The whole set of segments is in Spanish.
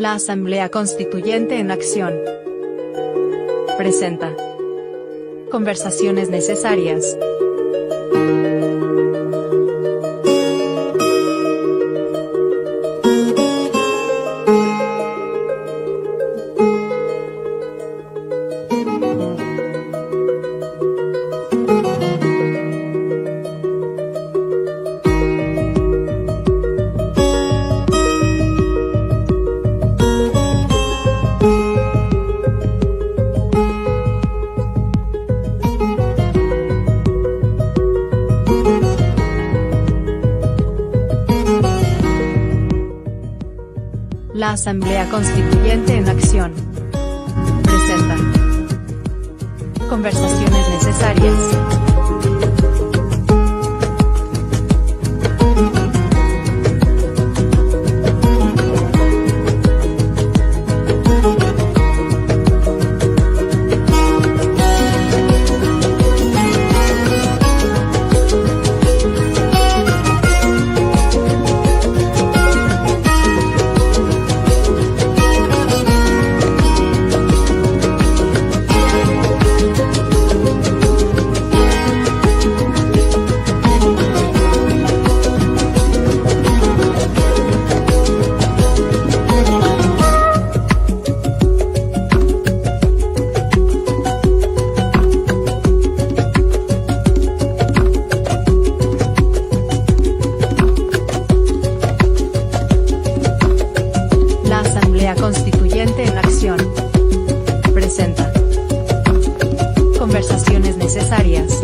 La Asamblea Constituyente en Acción presenta conversaciones necesarias. La Asamblea Constituyente en Acción presenta conversaciones necesarias. Constituyente en Acción presenta conversaciones necesarias.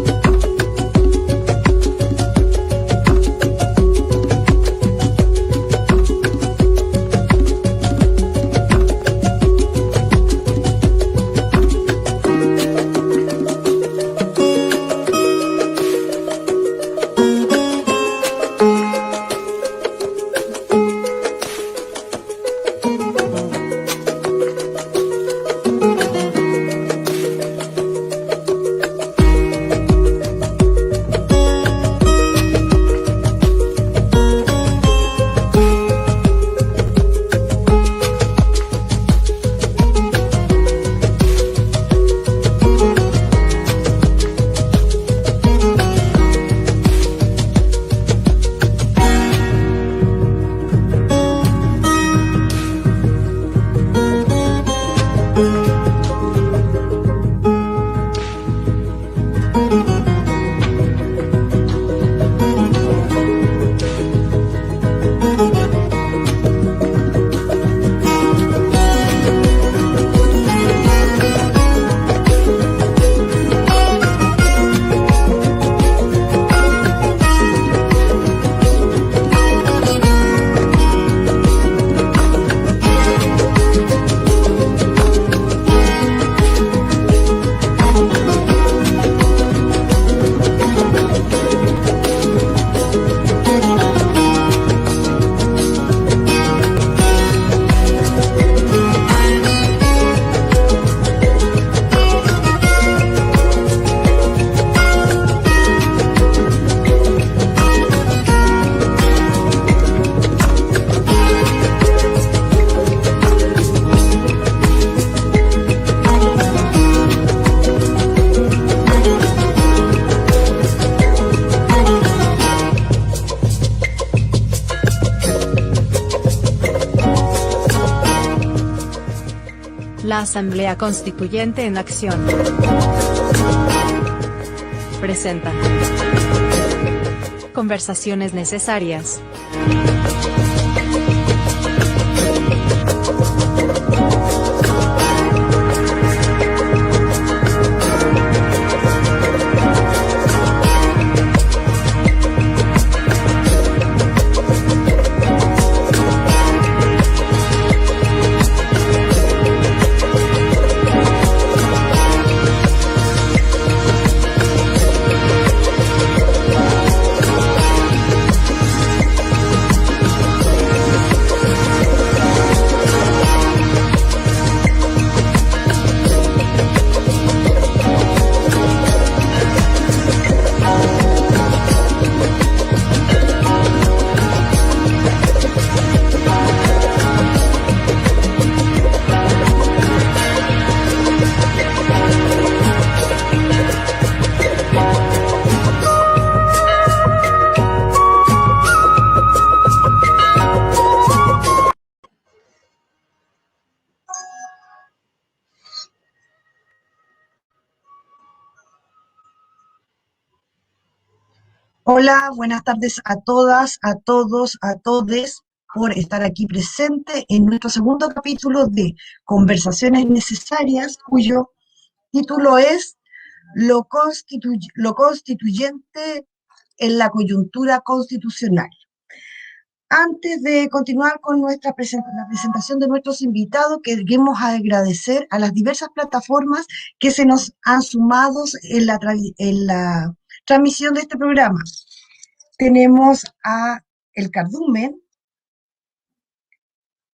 La Asamblea Constituyente en Acción presenta conversaciones necesarias. Hola, buenas tardes a todas, a todos, a todes por estar aquí presente en nuestro segundo capítulo de Conversaciones Necesarias, cuyo título es lo constituyente en la coyuntura constitucional. Antes de continuar con la presentación de nuestros invitados, queremos agradecer a las diversas plataformas que se nos han sumado en la transmisión de este programa. Tenemos a El Cardumen,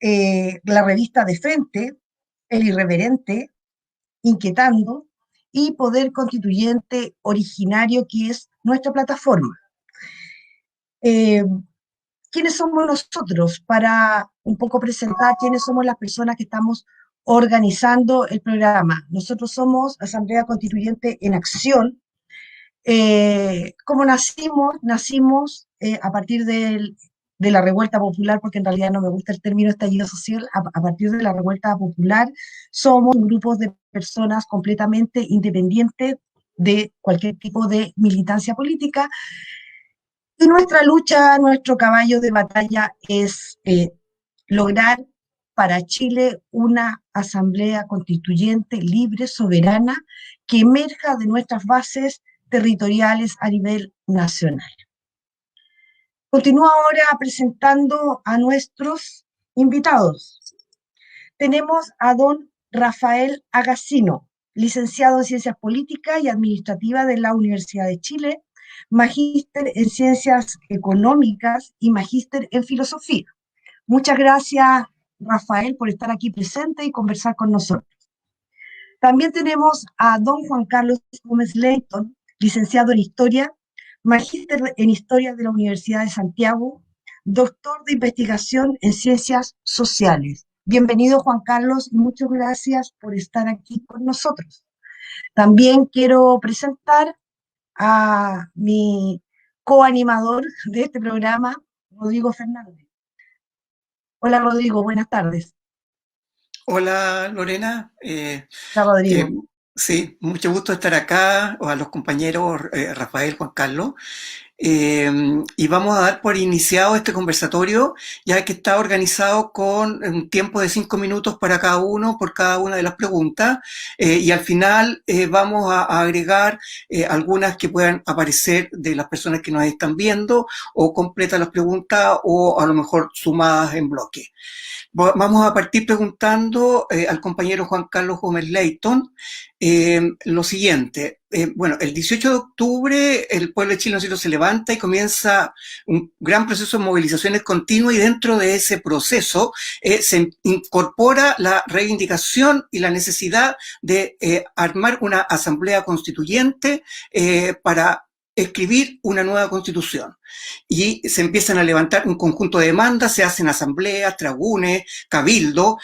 la revista De Frente, El Irreverente, Inquietando y Poder Constituyente Originario, que es nuestra plataforma. Eh, ¿Quiénes somos nosotros? Para un poco presentar quiénes somos las personas que estamos organizando el programa. Nosotros somos Asamblea Constituyente en Acción. ¿Cómo nacimos? Nacimos a partir de la revuelta popular, porque en realidad no me gusta el término estallido social. A partir de la revuelta popular somos un grupo de personas completamente independientes de cualquier tipo de militancia política, y nuestra lucha, nuestro caballo de batalla es lograr para Chile una asamblea constituyente libre, soberana, que emerja de nuestras bases territoriales a nivel nacional. Continúo ahora presentando a nuestros invitados. Tenemos a don Rafael Agacino, licenciado en Ciencias Políticas y Administrativas de la Universidad de Chile, magíster en Ciencias Económicas y magíster en Filosofía. Muchas gracias, Rafael, por estar aquí presente y conversar con nosotros. También tenemos a don Juan Carlos Gómez Leighton, licenciado en Historia, magíster en Historia de la Universidad de Santiago, doctor de investigación en Ciencias Sociales. Bienvenido, Juan Carlos, y muchas gracias por estar aquí con nosotros. También quiero presentar a mi coanimador de este programa, Rodrigo Fernández. Hola, Rodrigo, buenas tardes. Hola Lorena. Hola, Eh, Rodrigo. sí, mucho gusto estar acá, o a los compañeros Rafael, Juan Carlos. Y vamos a dar por iniciado este conversatorio, ya que está organizado con un tiempo de 5 minutos para cada uno, por cada una de las preguntas, y al final vamos a agregar algunas que puedan aparecer de las personas que nos están viendo, o completas las preguntas, o a lo mejor sumadas en bloque. Vamos a partir preguntando al compañero Juan Carlos Gómez Leighton lo siguiente. Bueno, el 18 de octubre el pueblo de Chile, ¿no es cierto?, se levanta y comienza un gran proceso de movilizaciones continuas, y dentro de ese proceso se incorpora la reivindicación y la necesidad de armar una asamblea constituyente para escribir una nueva constitución. Y se empiezan a levantar un conjunto de demandas, se hacen asambleas, tragunes, cabildo,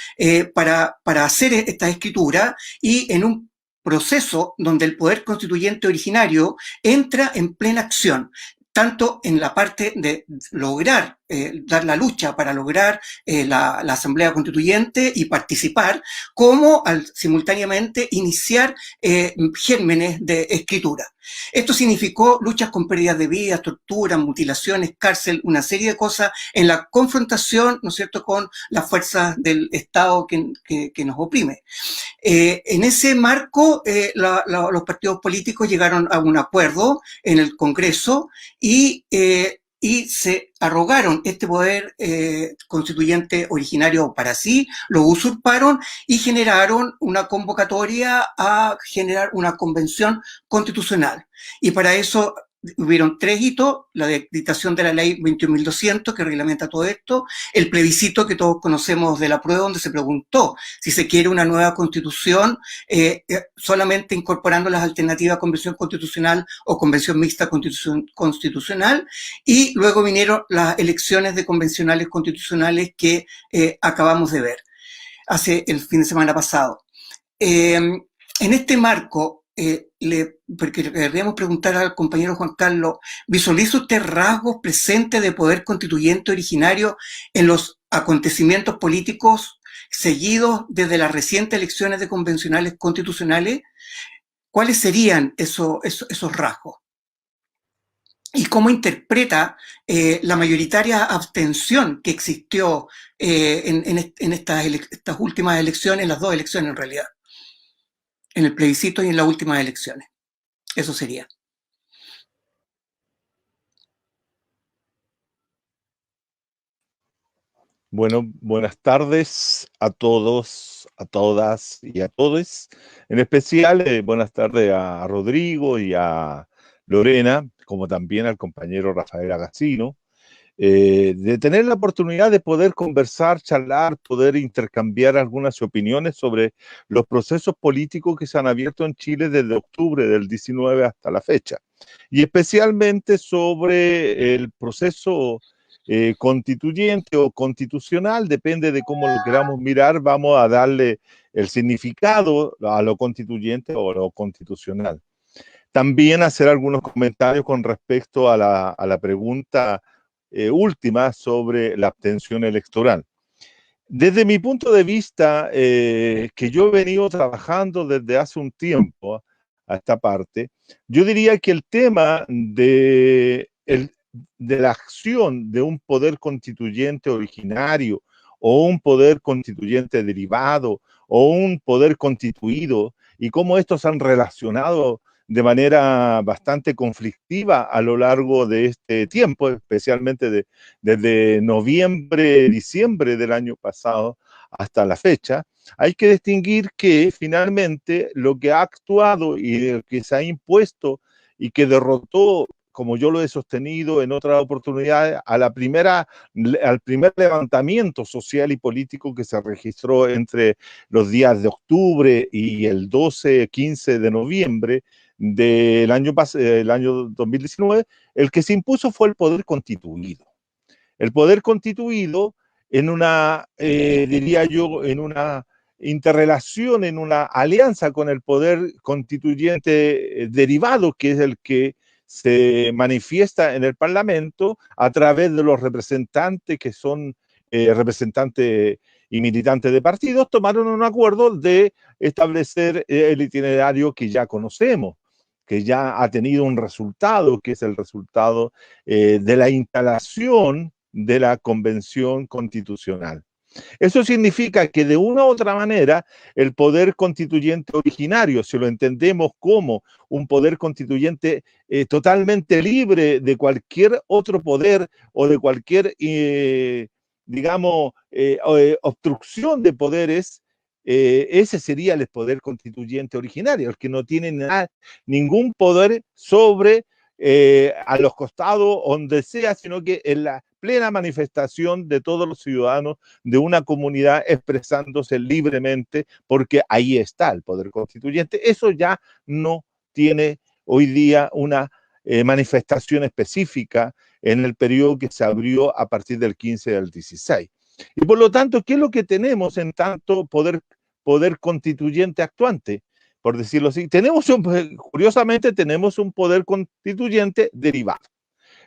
para hacer esta escritura, y en un proceso donde el poder constituyente originario entra en plena acción, tanto en la parte de lograr, dar la lucha para lograr la Asamblea Constituyente y participar, como simultáneamente iniciar gérmenes de escritura. Esto significó luchas con pérdidas de vidas, torturas, mutilaciones, cárcel, una serie de cosas en la confrontación, ¿no es cierto?, con las fuerzas del Estado que nos oprime. En ese marco, los partidos políticos llegaron a un acuerdo en el Congreso, y se arrogaron este poder constituyente originario para sí, lo usurparon y generaron una convocatoria a generar una convención constitucional. Y para eso hubieron 3 hitos: la dictación de la ley 21.200, que reglamenta todo esto; el plebiscito que todos conocemos de la prueba, donde se preguntó si se quiere una nueva constitución solamente incorporando las alternativas a convención constitucional o convención mixta constitucional; y luego vinieron las elecciones de convencionales constitucionales que acabamos de ver hace el fin de semana pasado. En este marco, porque querríamos preguntar al compañero Juan Carlos: ¿visualiza usted rasgos presentes de poder constituyente originario en los acontecimientos políticos seguidos desde las recientes elecciones de convencionales constitucionales? ¿Cuáles serían esos rasgos? y cómo interpreta la mayoritaria abstención que existió en estas últimas elecciones, en las dos elecciones en realidad, en el plebiscito y en las últimas elecciones. Eso sería. Bueno, buenas tardes a todos, a todas y a todos. En especial, buenas tardes a Rodrigo y a Lorena, como también al compañero Rafael Agacino, de tener la oportunidad de poder conversar, charlar, poder intercambiar algunas opiniones sobre los procesos políticos que se han abierto en Chile desde octubre del 19 hasta la fecha, y especialmente sobre el proceso constituyente o constitucional, depende de cómo lo queramos mirar, vamos a darle el significado a lo constituyente o a lo constitucional. También hacer algunos comentarios con respecto a la pregunta última sobre la abstención electoral. Desde mi punto de vista, que yo he venido trabajando desde hace un tiempo a esta parte, yo diría que el tema de la acción de un poder constituyente originario o un poder constituyente derivado o un poder constituido y cómo estos han relacionado de manera bastante conflictiva a lo largo de este tiempo, especialmente desde noviembre, diciembre del año pasado hasta la fecha. Hay que distinguir que finalmente lo que ha actuado y que se ha impuesto y que derrotó, como yo lo he sostenido en otras oportunidades, al primer levantamiento social y político que se registró entre los días de octubre y el 12-15 de noviembre del año 2019, el que se impuso fue el poder constituido. El poder constituido en una, diría yo, en una interrelación, en una alianza con el poder constituyente derivado, que es el que se manifiesta en el Parlamento a través de los representantes que son representantes y militantes de partidos, tomaron un acuerdo de establecer el itinerario que ya conocemos, que ya ha tenido un resultado, que es el resultado de la instalación de la Convención Constitucional. Eso significa que de una u otra manera el poder constituyente originario, si lo entendemos como un poder constituyente totalmente libre de cualquier otro poder o de cualquier, digamos, obstrucción de poderes, ese sería el poder constituyente originario, el que no tiene ningún poder sobre a los costados, donde sea, sino que en la plena manifestación de todos los ciudadanos de una comunidad expresándose libremente, porque ahí está el poder constituyente. Eso ya no tiene hoy día una manifestación específica en el periodo que se abrió a partir del 15 al 16. Y por lo tanto, ¿qué es lo que tenemos en tanto poder constituyente actuante? Por decirlo así, curiosamente tenemos un poder constituyente derivado.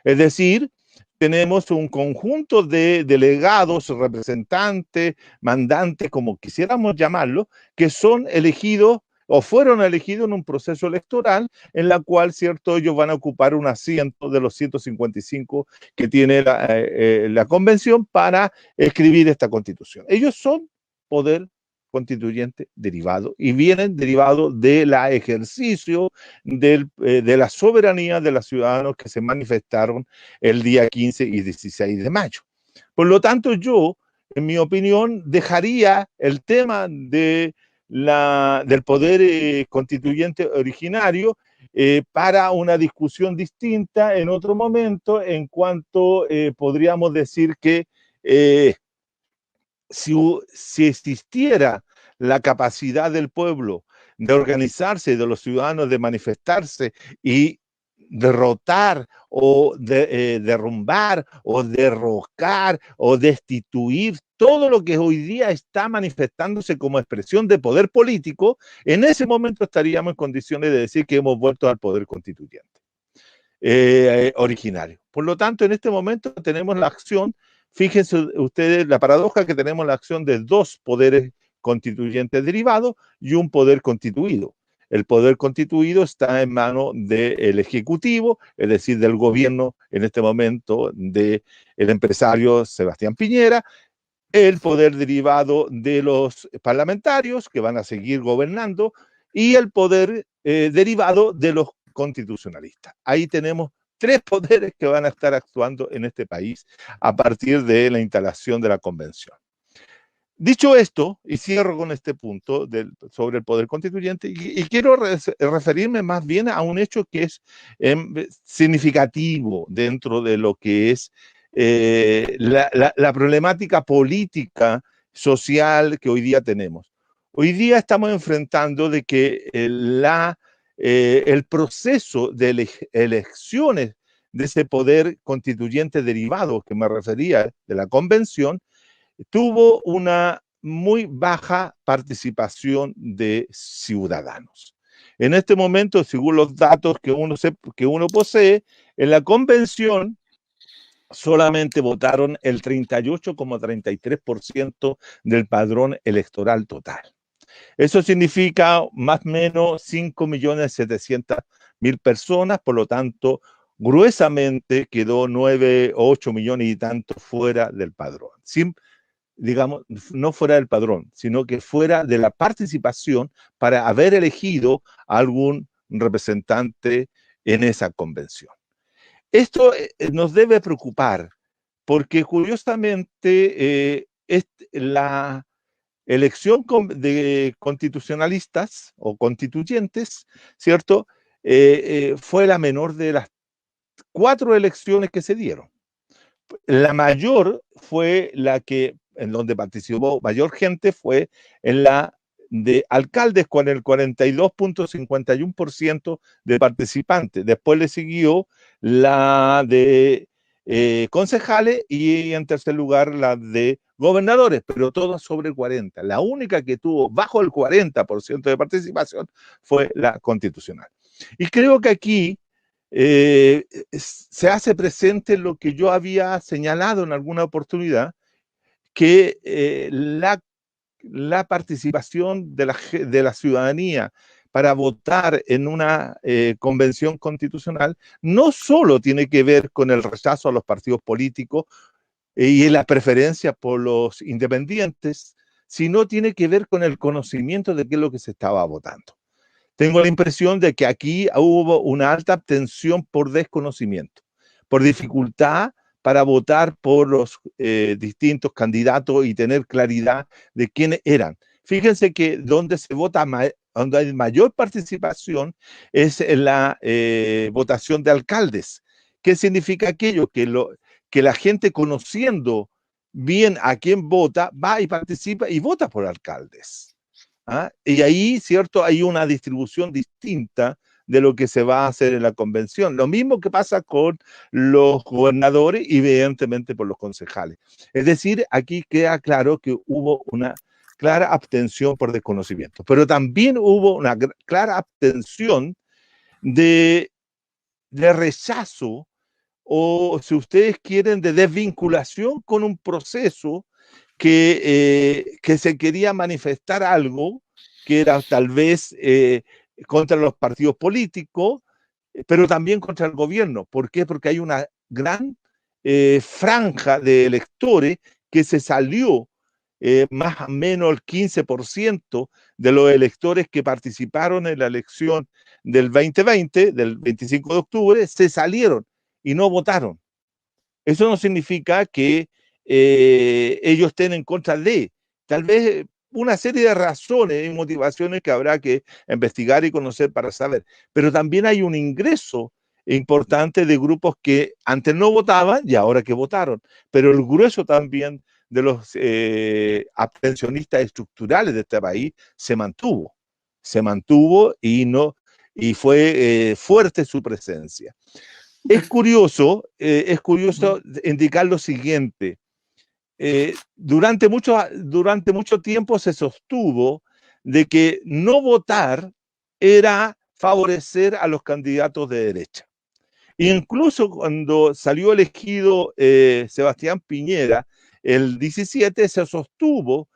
Es decir, tenemos un conjunto de delegados, representantes, mandantes, como quisiéramos llamarlo, que son elegidos o fueron elegidos en un proceso electoral en la cual, cierto, ellos van a ocupar un asiento de los 155 que tiene la convención para escribir esta constitución. Ellos son poder constituyente derivado y vienen derivados del ejercicio de la soberanía de los ciudadanos que se manifestaron el día 15 y 16 de mayo. Por lo tanto, yo, en mi opinión, dejaría el tema del poder constituyente originario para una discusión distinta en otro momento, en cuanto podríamos decir que si existiera la capacidad del pueblo de organizarse, de los ciudadanos de manifestarse y derrotar o derrumbar o derrocar o destituir todo lo que hoy día está manifestándose como expresión de poder político, en ese momento estaríamos en condiciones de decir que hemos vuelto al poder constituyente originario. Por lo tanto, en este momento tenemos la acción. Fíjense ustedes la paradoja que tenemos la acción de dos poderes constituyentes derivados y un poder constituido. el poder constituido está en manos del Ejecutivo, es decir, del gobierno en este momento del empresario Sebastián Piñera, el poder derivado de los parlamentarios que van a seguir gobernando y el poder derivado de los constitucionalistas. Ahí tenemos tres poderes que van a estar actuando en este país a partir de la instalación de la convención. Dicho esto, y cierro con este punto sobre el poder constituyente, y quiero referirme más bien a un hecho que es significativo dentro de lo que es la problemática política, social que hoy día tenemos. Hoy día estamos enfrentando de que el proceso de elecciones de ese poder constituyente derivado que me refería de la convención, tuvo una muy baja participación de ciudadanos. En este momento, según los datos que uno posee, en la convención solamente votaron el 38,33% del padrón electoral total. Eso significa más o menos 5.700.000 personas, por lo tanto, gruesamente quedó 9 o 8 millones y tanto fuera del padrón. Digamos, no fuera del padrón, sino que fuera de la participación para haber elegido a algún representante en esa convención. Esto nos debe preocupar, porque curiosamente la elección de constitucionalistas o constituyentes, ¿cierto? Fue la menor de las 4 elecciones que se dieron. La mayor fue la que, en donde participó mayor gente, fue en la de alcaldes con el 42,51% de participantes. Después le siguió la de concejales y en tercer lugar la de gobernadores, pero todas sobre el 40%. La única que tuvo bajo el 40% de participación fue la constitucional. Y creo que aquí se hace presente lo que yo había señalado en alguna oportunidad, que la participación de la ciudadanía para votar en una convención constitucional no solo tiene que ver con el rechazo a los partidos políticos y la preferencia por los independientes, sino tiene que ver con el conocimiento de qué es lo que se estaba votando. Tengo la impresión de que aquí hubo una alta abstención por desconocimiento, por dificultad para votar por los distintos candidatos y tener claridad de quiénes eran. Fíjense que donde se vota, donde hay mayor participación es en la votación de alcaldes. ¿Qué significa aquello? Que la gente, conociendo bien a quién vota, va y participa y vota por alcaldes. ¿Ah? Y ahí, ¿cierto? Hay una distribución distinta de lo que se va a hacer en la convención. Lo mismo que pasa con los gobernadores y evidentemente por los concejales. Es decir, aquí queda claro que hubo una clara abstención por desconocimiento, pero también hubo una clara abstención de rechazo o, si ustedes quieren, de desvinculación con un proceso que se quería manifestar algo que era tal vez contra los partidos políticos, pero también contra el gobierno. ¿Por qué? Porque hay una gran franja de electores que se salió, más o menos el 15% de los electores que participaron en la elección del 2020, del 25 de octubre, se salieron y no votaron. Eso no significa que ellos estén en contra de, tal vez una serie de razones y motivaciones que habrá que investigar y conocer para saber, pero también hay un ingreso importante de grupos que antes no votaban y ahora que votaron, pero el grueso también de los abstencionistas estructurales de este país se mantuvo y fue fuerte su presencia. Es curioso indicar lo siguiente. Durante mucho tiempo se sostuvo de que no votar era favorecer a los candidatos de derecha. Incluso cuando salió elegido Sebastián Piñera, el 17, se sostuvo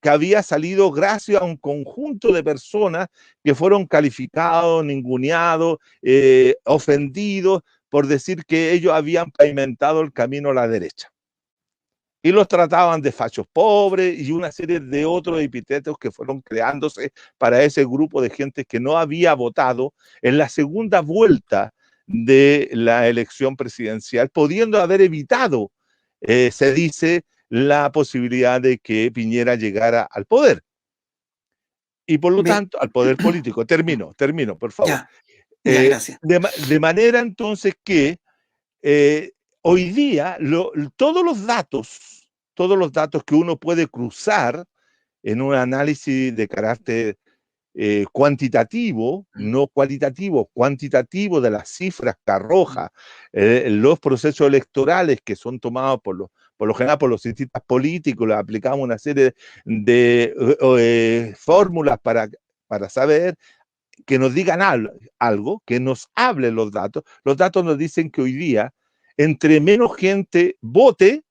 que había salido gracias a un conjunto de personas que fueron calificados, ninguneados, ofendidos por decir que ellos habían pavimentado el camino a la derecha. Y los trataban de fachos pobres y una serie de otros epítetos que fueron creándose para ese grupo de gente que no había votado en la segunda vuelta de la elección presidencial, pudiendo haber evitado, se dice, la posibilidad de que Piñera llegara al poder. Y por lo tanto, al poder político. Termino, por favor. Ya, gracias. De manera entonces que hoy día todos los datos que uno puede cruzar en un análisis de carácter cuantitativo, no cualitativo, cuantitativo de las cifras que arroja los procesos electorales que son tomados por lo general por los cientistas políticos, les aplicamos una serie de fórmulas para saber, que nos digan algo, que nos hablen los datos. Los datos nos dicen que hoy día, entre menos gente vote,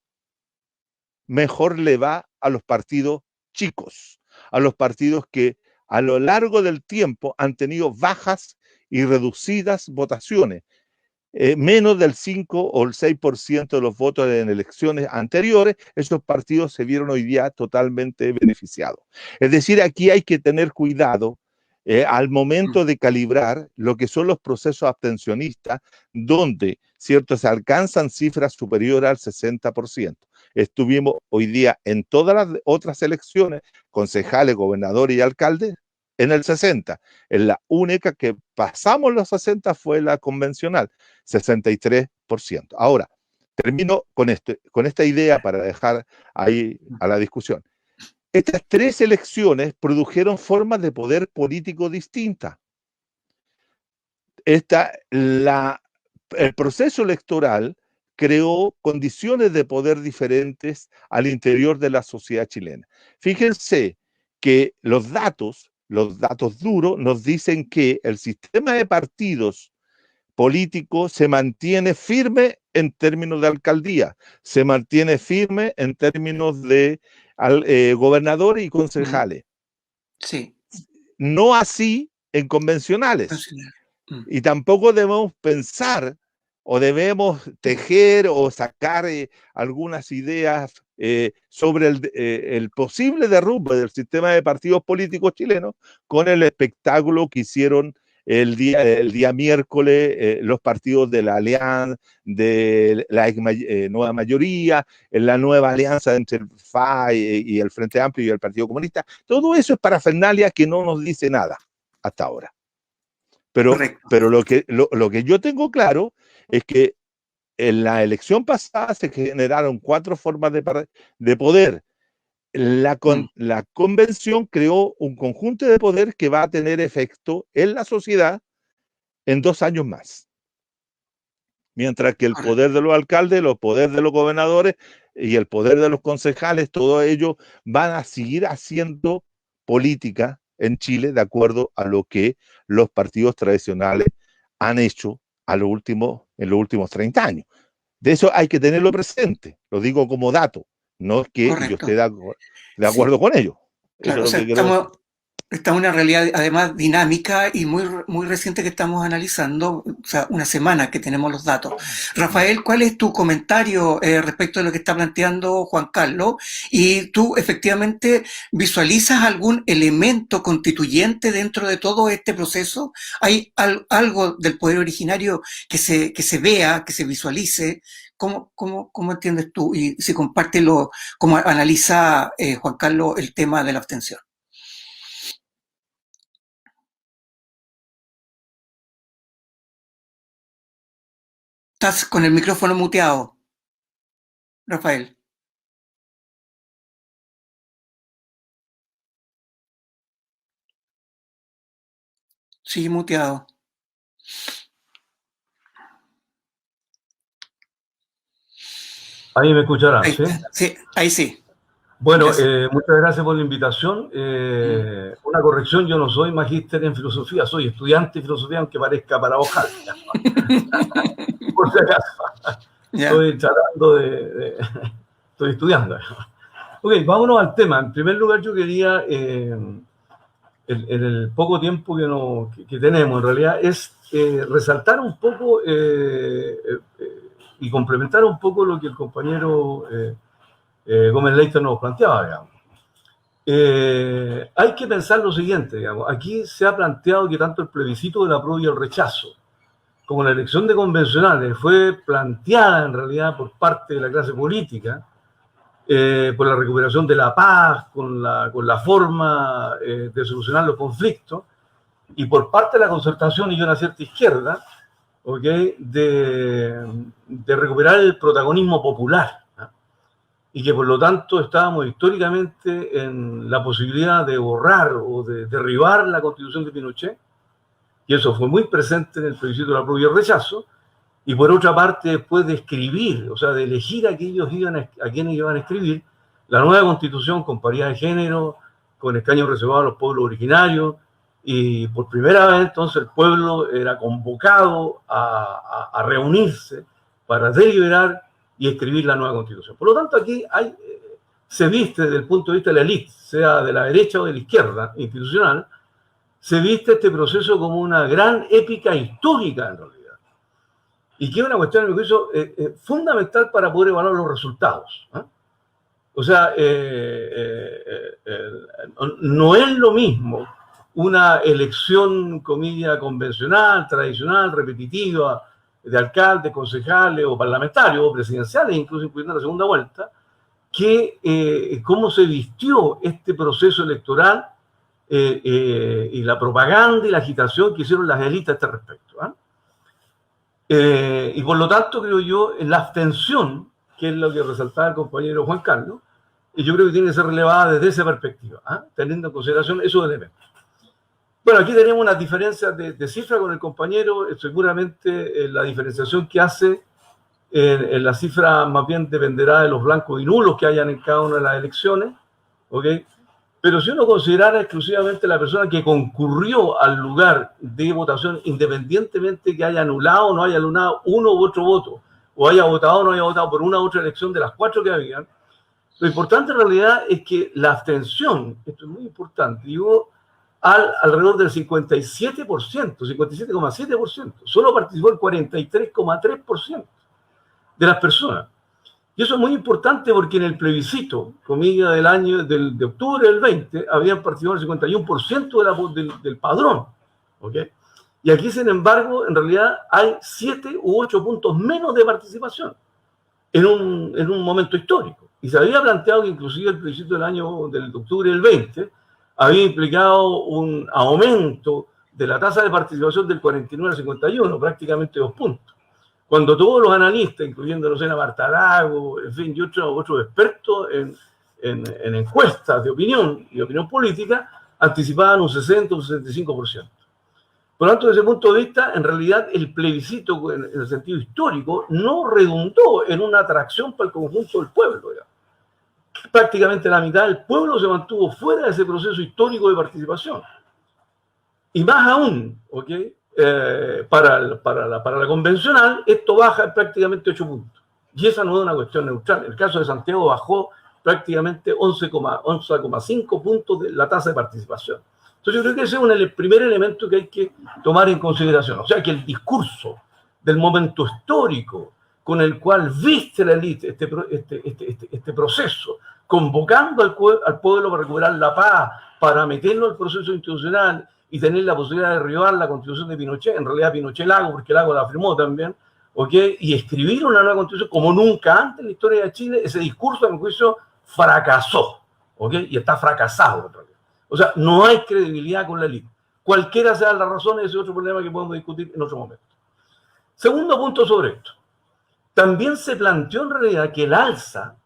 mejor le va a los partidos chicos, a los partidos que a lo largo del tiempo han tenido bajas y reducidas votaciones. Menos del 5 o el 6% de los votos en elecciones anteriores, esos partidos se vieron hoy día totalmente beneficiados. Es decir, aquí hay que tener cuidado al momento de calibrar lo que son los procesos abstencionistas, donde, ¿cierto?, se alcanzan cifras superiores al 60%. Estuvimos hoy día en todas las otras elecciones, concejales, gobernadores y alcaldes, en el 60%. En la única que pasamos los 60% fue la convencional, 63%. Ahora, termino con esta idea para dejar ahí a la discusión. Estas tres elecciones produjeron formas de poder político distintas. El proceso electoral creó condiciones de poder diferentes al interior de la sociedad chilena. Fíjense que los datos duros nos dicen que el sistema de partidos políticos se mantiene firme en términos de alcaldía, se mantiene firme en términos de gobernadores y concejales. Sí. No así en convencionales. Y tampoco debemos pensar o debemos tejer o sacar algunas ideas sobre el posible derrumbe del sistema de partidos políticos chilenos con el espectáculo que hicieron el día miércoles los partidos de la Alianza, de la Nueva Mayoría, la nueva alianza entre el FA y el Frente Amplio y el Partido Comunista. Todo eso es parafernalia que no nos dice nada hasta ahora. Pero lo que yo tengo claro es que en la elección pasada se generaron 4 formas de poder. La convención creó un conjunto de poder que va a tener efecto en la sociedad en 2 años más. Mientras que el poder de los alcaldes, los poderes de los gobernadores y el poder de los concejales, todos ellos van a seguir haciendo política en Chile de acuerdo a lo que los partidos tradicionales han hecho en los últimos 30 años. De eso hay que tenerlo presente, lo digo como dato, no es que yo esté de acuerdo con ello. Claro, estamos en una realidad además dinámica y muy reciente que estamos analizando, o sea, una semana que tenemos los datos. Rafael, ¿cuál es tu comentario respecto de lo que está planteando Juan Carlos? ¿Y tú efectivamente visualizas algún elemento constituyente dentro de todo este proceso? ¿Hay algo del poder originario que se vea, que se visualice? ¿Cómo entiendes tú? Y si comparte cómo analiza Juan Carlos el tema de la abstención. Estás con el micrófono muteado, Rafael. Sigue muteado. Ahí me escucharán, ahí, ¿sí? Sí, ahí sí. Bueno, muchas gracias por la invitación. Una corrección, yo no soy magíster en filosofía, soy estudiante de filosofía, aunque parezca paradojal. Por si acaso. Estoy tratando estoy estudiando. Ok, vámonos al tema. En primer lugar, yo quería, en el poco tiempo que tenemos, en realidad, es resaltar un poco y complementar un poco lo que el compañero Gómez Leiter nos planteaba, digamos. Hay que pensar lo siguiente, digamos. Aquí se ha planteado que tanto el plebiscito del apruebo y el rechazo, como la elección de convencionales, fue planteada en realidad por parte de la clase política, por la recuperación de la paz, con la forma de solucionar los conflictos, y por parte de la concertación y una cierta izquierda, ¿okay? de recuperar el protagonismo popular, ¿no? Y que por lo tanto estábamos históricamente en la posibilidad de borrar o de derribar la constitución de Pinochet, y eso fue muy presente en el plebiscito del apruebo y el rechazo, y por otra parte después de escribir, o sea, de elegir a quienes iban a escribir la nueva constitución con paridad de género, con escaños reservados a los pueblos originarios, y por primera vez entonces el pueblo era convocado a reunirse para deliberar y escribir la nueva constitución. Por lo tanto, aquí se viste desde el punto de vista de la élite, sea de la derecha o de la izquierda institucional, se viste este proceso como una gran épica histórica en realidad. Y que es una cuestión, en mi juicio, fundamental para poder evaluar los resultados, ¿eh? O sea, no es lo mismo una elección, comilla, convencional, tradicional, repetitiva, de alcaldes, concejales o parlamentarios o presidenciales, incluso incluyendo la segunda vuelta, que cómo se vistió este proceso electoral y la propaganda y la agitación que hicieron las élites a este respecto, ¿eh? Y por lo tanto, creo yo, la abstención, que es lo que resaltaba el compañero Juan Carlos, y yo creo que tiene que ser relevada desde esa perspectiva, ¿eh? Teniendo en consideración esos elementos. Bueno, aquí tenemos unas diferencias de cifra con el compañero, seguramente la diferenciación que hace en la cifra más bien dependerá de los blancos y nulos que hayan en cada una de las elecciones, ¿ok? Pero si uno considerara exclusivamente la persona que concurrió al lugar de votación, independientemente que haya anulado o no haya anulado uno u otro voto, o haya votado o no haya votado por una u otra elección de las 4 que habían, lo importante en realidad es que la abstención, esto es muy importante, llegó alrededor del 57%, 57,7%. Solo participó el 43,3% de las personas. Y eso es muy importante porque en el plebiscito, comilla del año de octubre del 20, habían participado el 51% del padrón, ¿ok? Y aquí, sin embargo, en realidad hay 7 u 8 puntos menos de participación en un momento histórico. Y se había planteado que inclusive el plebiscito del octubre del 20 había implicado un aumento de la tasa de participación del 49 al 51, prácticamente 2 puntos. Cuando todos los analistas, incluyendo Rosena Bartalago, en fin, y otros expertos en encuestas de opinión y opinión política, anticipaban un 60 o un 65%. Por lo tanto, desde ese punto de vista, en realidad el plebiscito, en el sentido histórico, no redundó en una atracción para el conjunto del pueblo. Prácticamente la mitad del pueblo se mantuvo fuera de ese proceso histórico de participación. Y más aún, ¿ok? Para la convencional, esto baja en prácticamente 8 puntos. Y esa no es una cuestión neutral. El caso de Santiago bajó prácticamente 11,5 puntos de la tasa de participación. Entonces yo creo que ese es el primer elemento que hay que tomar en consideración. O sea, que el discurso del momento histórico con el cual viste la élite este proceso, convocando al pueblo para recuperar la paz, para meterlo al proceso institucional y tener la posibilidad de derribar la constitución de Pinochet, en realidad Pinochet Lago, porque Lago la firmó también, ¿ok? Y escribir una nueva constitución como nunca antes en la historia de Chile, ese discurso, a mi juicio, fracasó, ¿ok? Y está fracasado, en realidad. O sea, no hay credibilidad con la élite. Cualquiera sea la razón, ese es otro problema que podemos discutir en otro momento. Segundo punto sobre esto. También se planteó en realidad que el alza,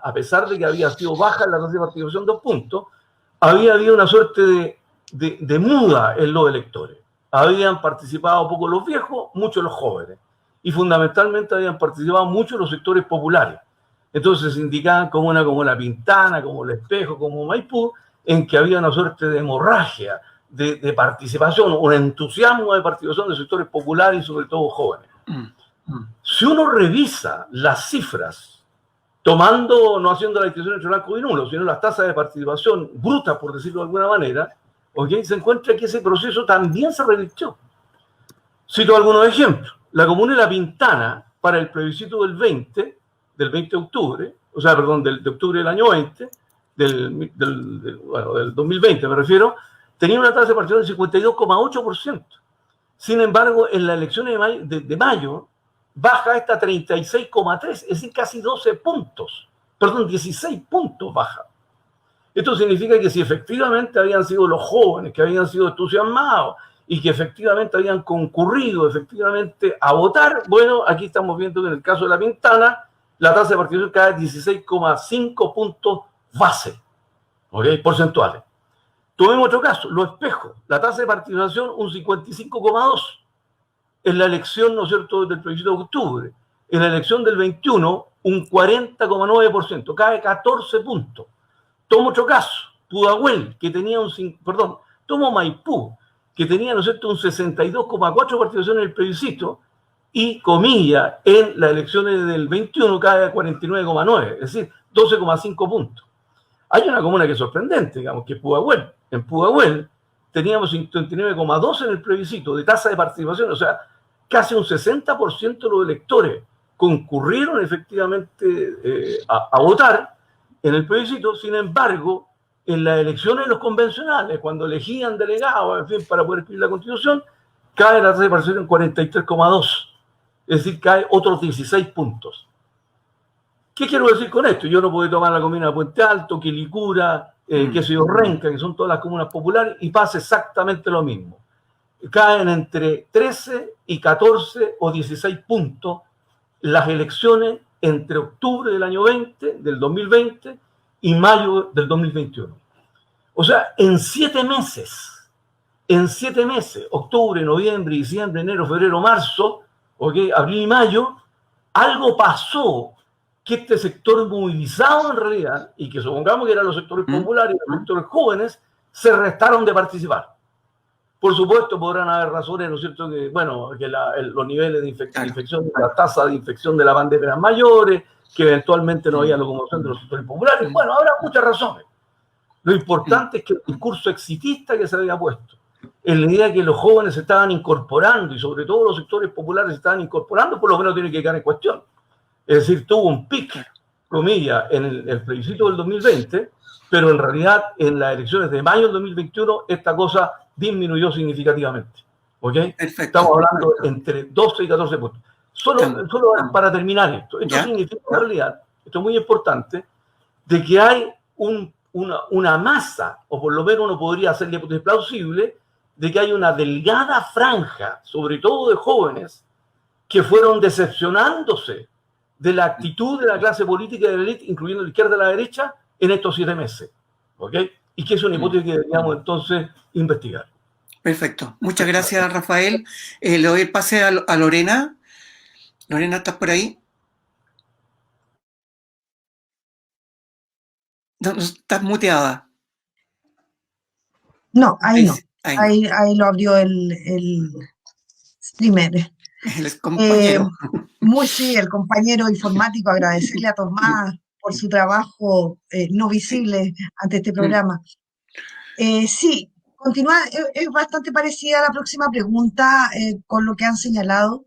a pesar de que había sido baja en la tasa de participación 2 puntos, había habido una suerte de muda en los electores. Habían participado poco los viejos, muchos los jóvenes. Y fundamentalmente habían participado muchos los sectores populares. Entonces se indicaban como La Pintana, como El Espejo, como Maipú, en que había una suerte de hemorragia de participación, un entusiasmo de participación de sectores populares y sobre todo jóvenes. Si uno revisa las cifras tomando, no haciendo la distinción entre blanco y nulo, sino las tasas de participación brutas, por decirlo de alguna manera, ¿okay? Se encuentra que ese proceso también se revirtió. Cito algunos ejemplos. La comuna de La Pintana, para el plebiscito del 20 de octubre, o sea, perdón, de octubre del año 20, del 2020 me refiero, tenía una tasa de participación del 52,8%. Sin embargo, en las elecciones de mayo baja esta 36,3%, es decir, casi 12 puntos. Perdón, 16 puntos baja. Esto significa que si efectivamente habían sido los jóvenes que habían sido entusiasmados y que efectivamente habían concurrido efectivamente a votar, bueno, aquí estamos viendo que en el caso de La Pintana, la tasa de participación cae 16,5 puntos base, ¿okay? Porcentuales. Tomemos otro caso, Los Espejos, la tasa de participación un 55,2 en la elección, ¿no es cierto?, del plebiscito de octubre. En la elección del 21, un 40,9%, cae 14 puntos. Tomo otro caso, Pudahuel, que tenía tomo Maipú, que tenía, ¿no es cierto?, un 62,4% participación en el plebiscito, y, comilla, en las elecciones del 21 cae a 49,9, es decir, 12,5 puntos. Hay una comuna que es sorprendente, digamos, que es Pudahuel. En Pudahuel teníamos 59,2 en el plebiscito de tasa de participación, o sea, casi un 60% de los electores concurrieron efectivamente a votar en el plebiscito. Sin embargo, en las elecciones de los convencionales, cuando elegían delegados, en fin, para poder escribir la Constitución, cae la tasa de participación en 43,2, es decir, cae otros 16 puntos. ¿Qué quiero decir con esto? Yo no puedo tomar la comuna de Puente Alto, Quilicura, que se Renca, que son todas las comunas populares, y pasa exactamente lo mismo. Caen entre 13 y 14 o 16 puntos las elecciones entre octubre del año 20, del 2020, y mayo del 2021. O sea, en 7 meses, octubre, noviembre, diciembre, enero, febrero, marzo, ¿okay?, abril y mayo, algo pasó que este sector movilizado en realidad, y que supongamos que eran los sectores populares y los sectores jóvenes, se restaron de participar. Por supuesto, podrán haber razones, ¿no es cierto?, que, bueno, que los niveles de infección, la tasa de infección de la pandemia eran mayores, que eventualmente no había locomoción de los sectores populares. Bueno, habrá muchas razones. Lo importante es que el discurso exitista que se había puesto, en la idea de que los jóvenes se estaban incorporando, y sobre todo los sectores populares se estaban incorporando, por lo menos tiene que quedar en cuestión. Es decir, tuvo un pic, comillas, en el plebiscito del 2020, pero en realidad en las elecciones de mayo del 2021 esta cosa disminuyó significativamente. ¿Ok? Perfecto. Estamos hablando entre 12 y 14 puntos. Solo para terminar esto. Esto significa en realidad, esto es muy importante, de que hay una masa, o por lo menos uno podría hacer la hipótesis plausible, de que hay una delgada franja, sobre todo de jóvenes, que fueron decepcionándose de la actitud de la clase política de la élite, incluyendo la izquierda y la derecha, en estos 7 meses. ¿Ok? Y que es una hipótesis que deberíamos entonces investigar. Perfecto. Muchas gracias, Rafael. Le doy el pase a Lorena. Lorena, ¿estás por ahí? No, estás muteada. No, ahí no. Ahí Ahí lo abrió el streamer. El compañero. El compañero informático, agradecerle a Tomás por su trabajo no visible ante este programa. Sí, continúa, es bastante parecida a la próxima pregunta con lo que han señalado.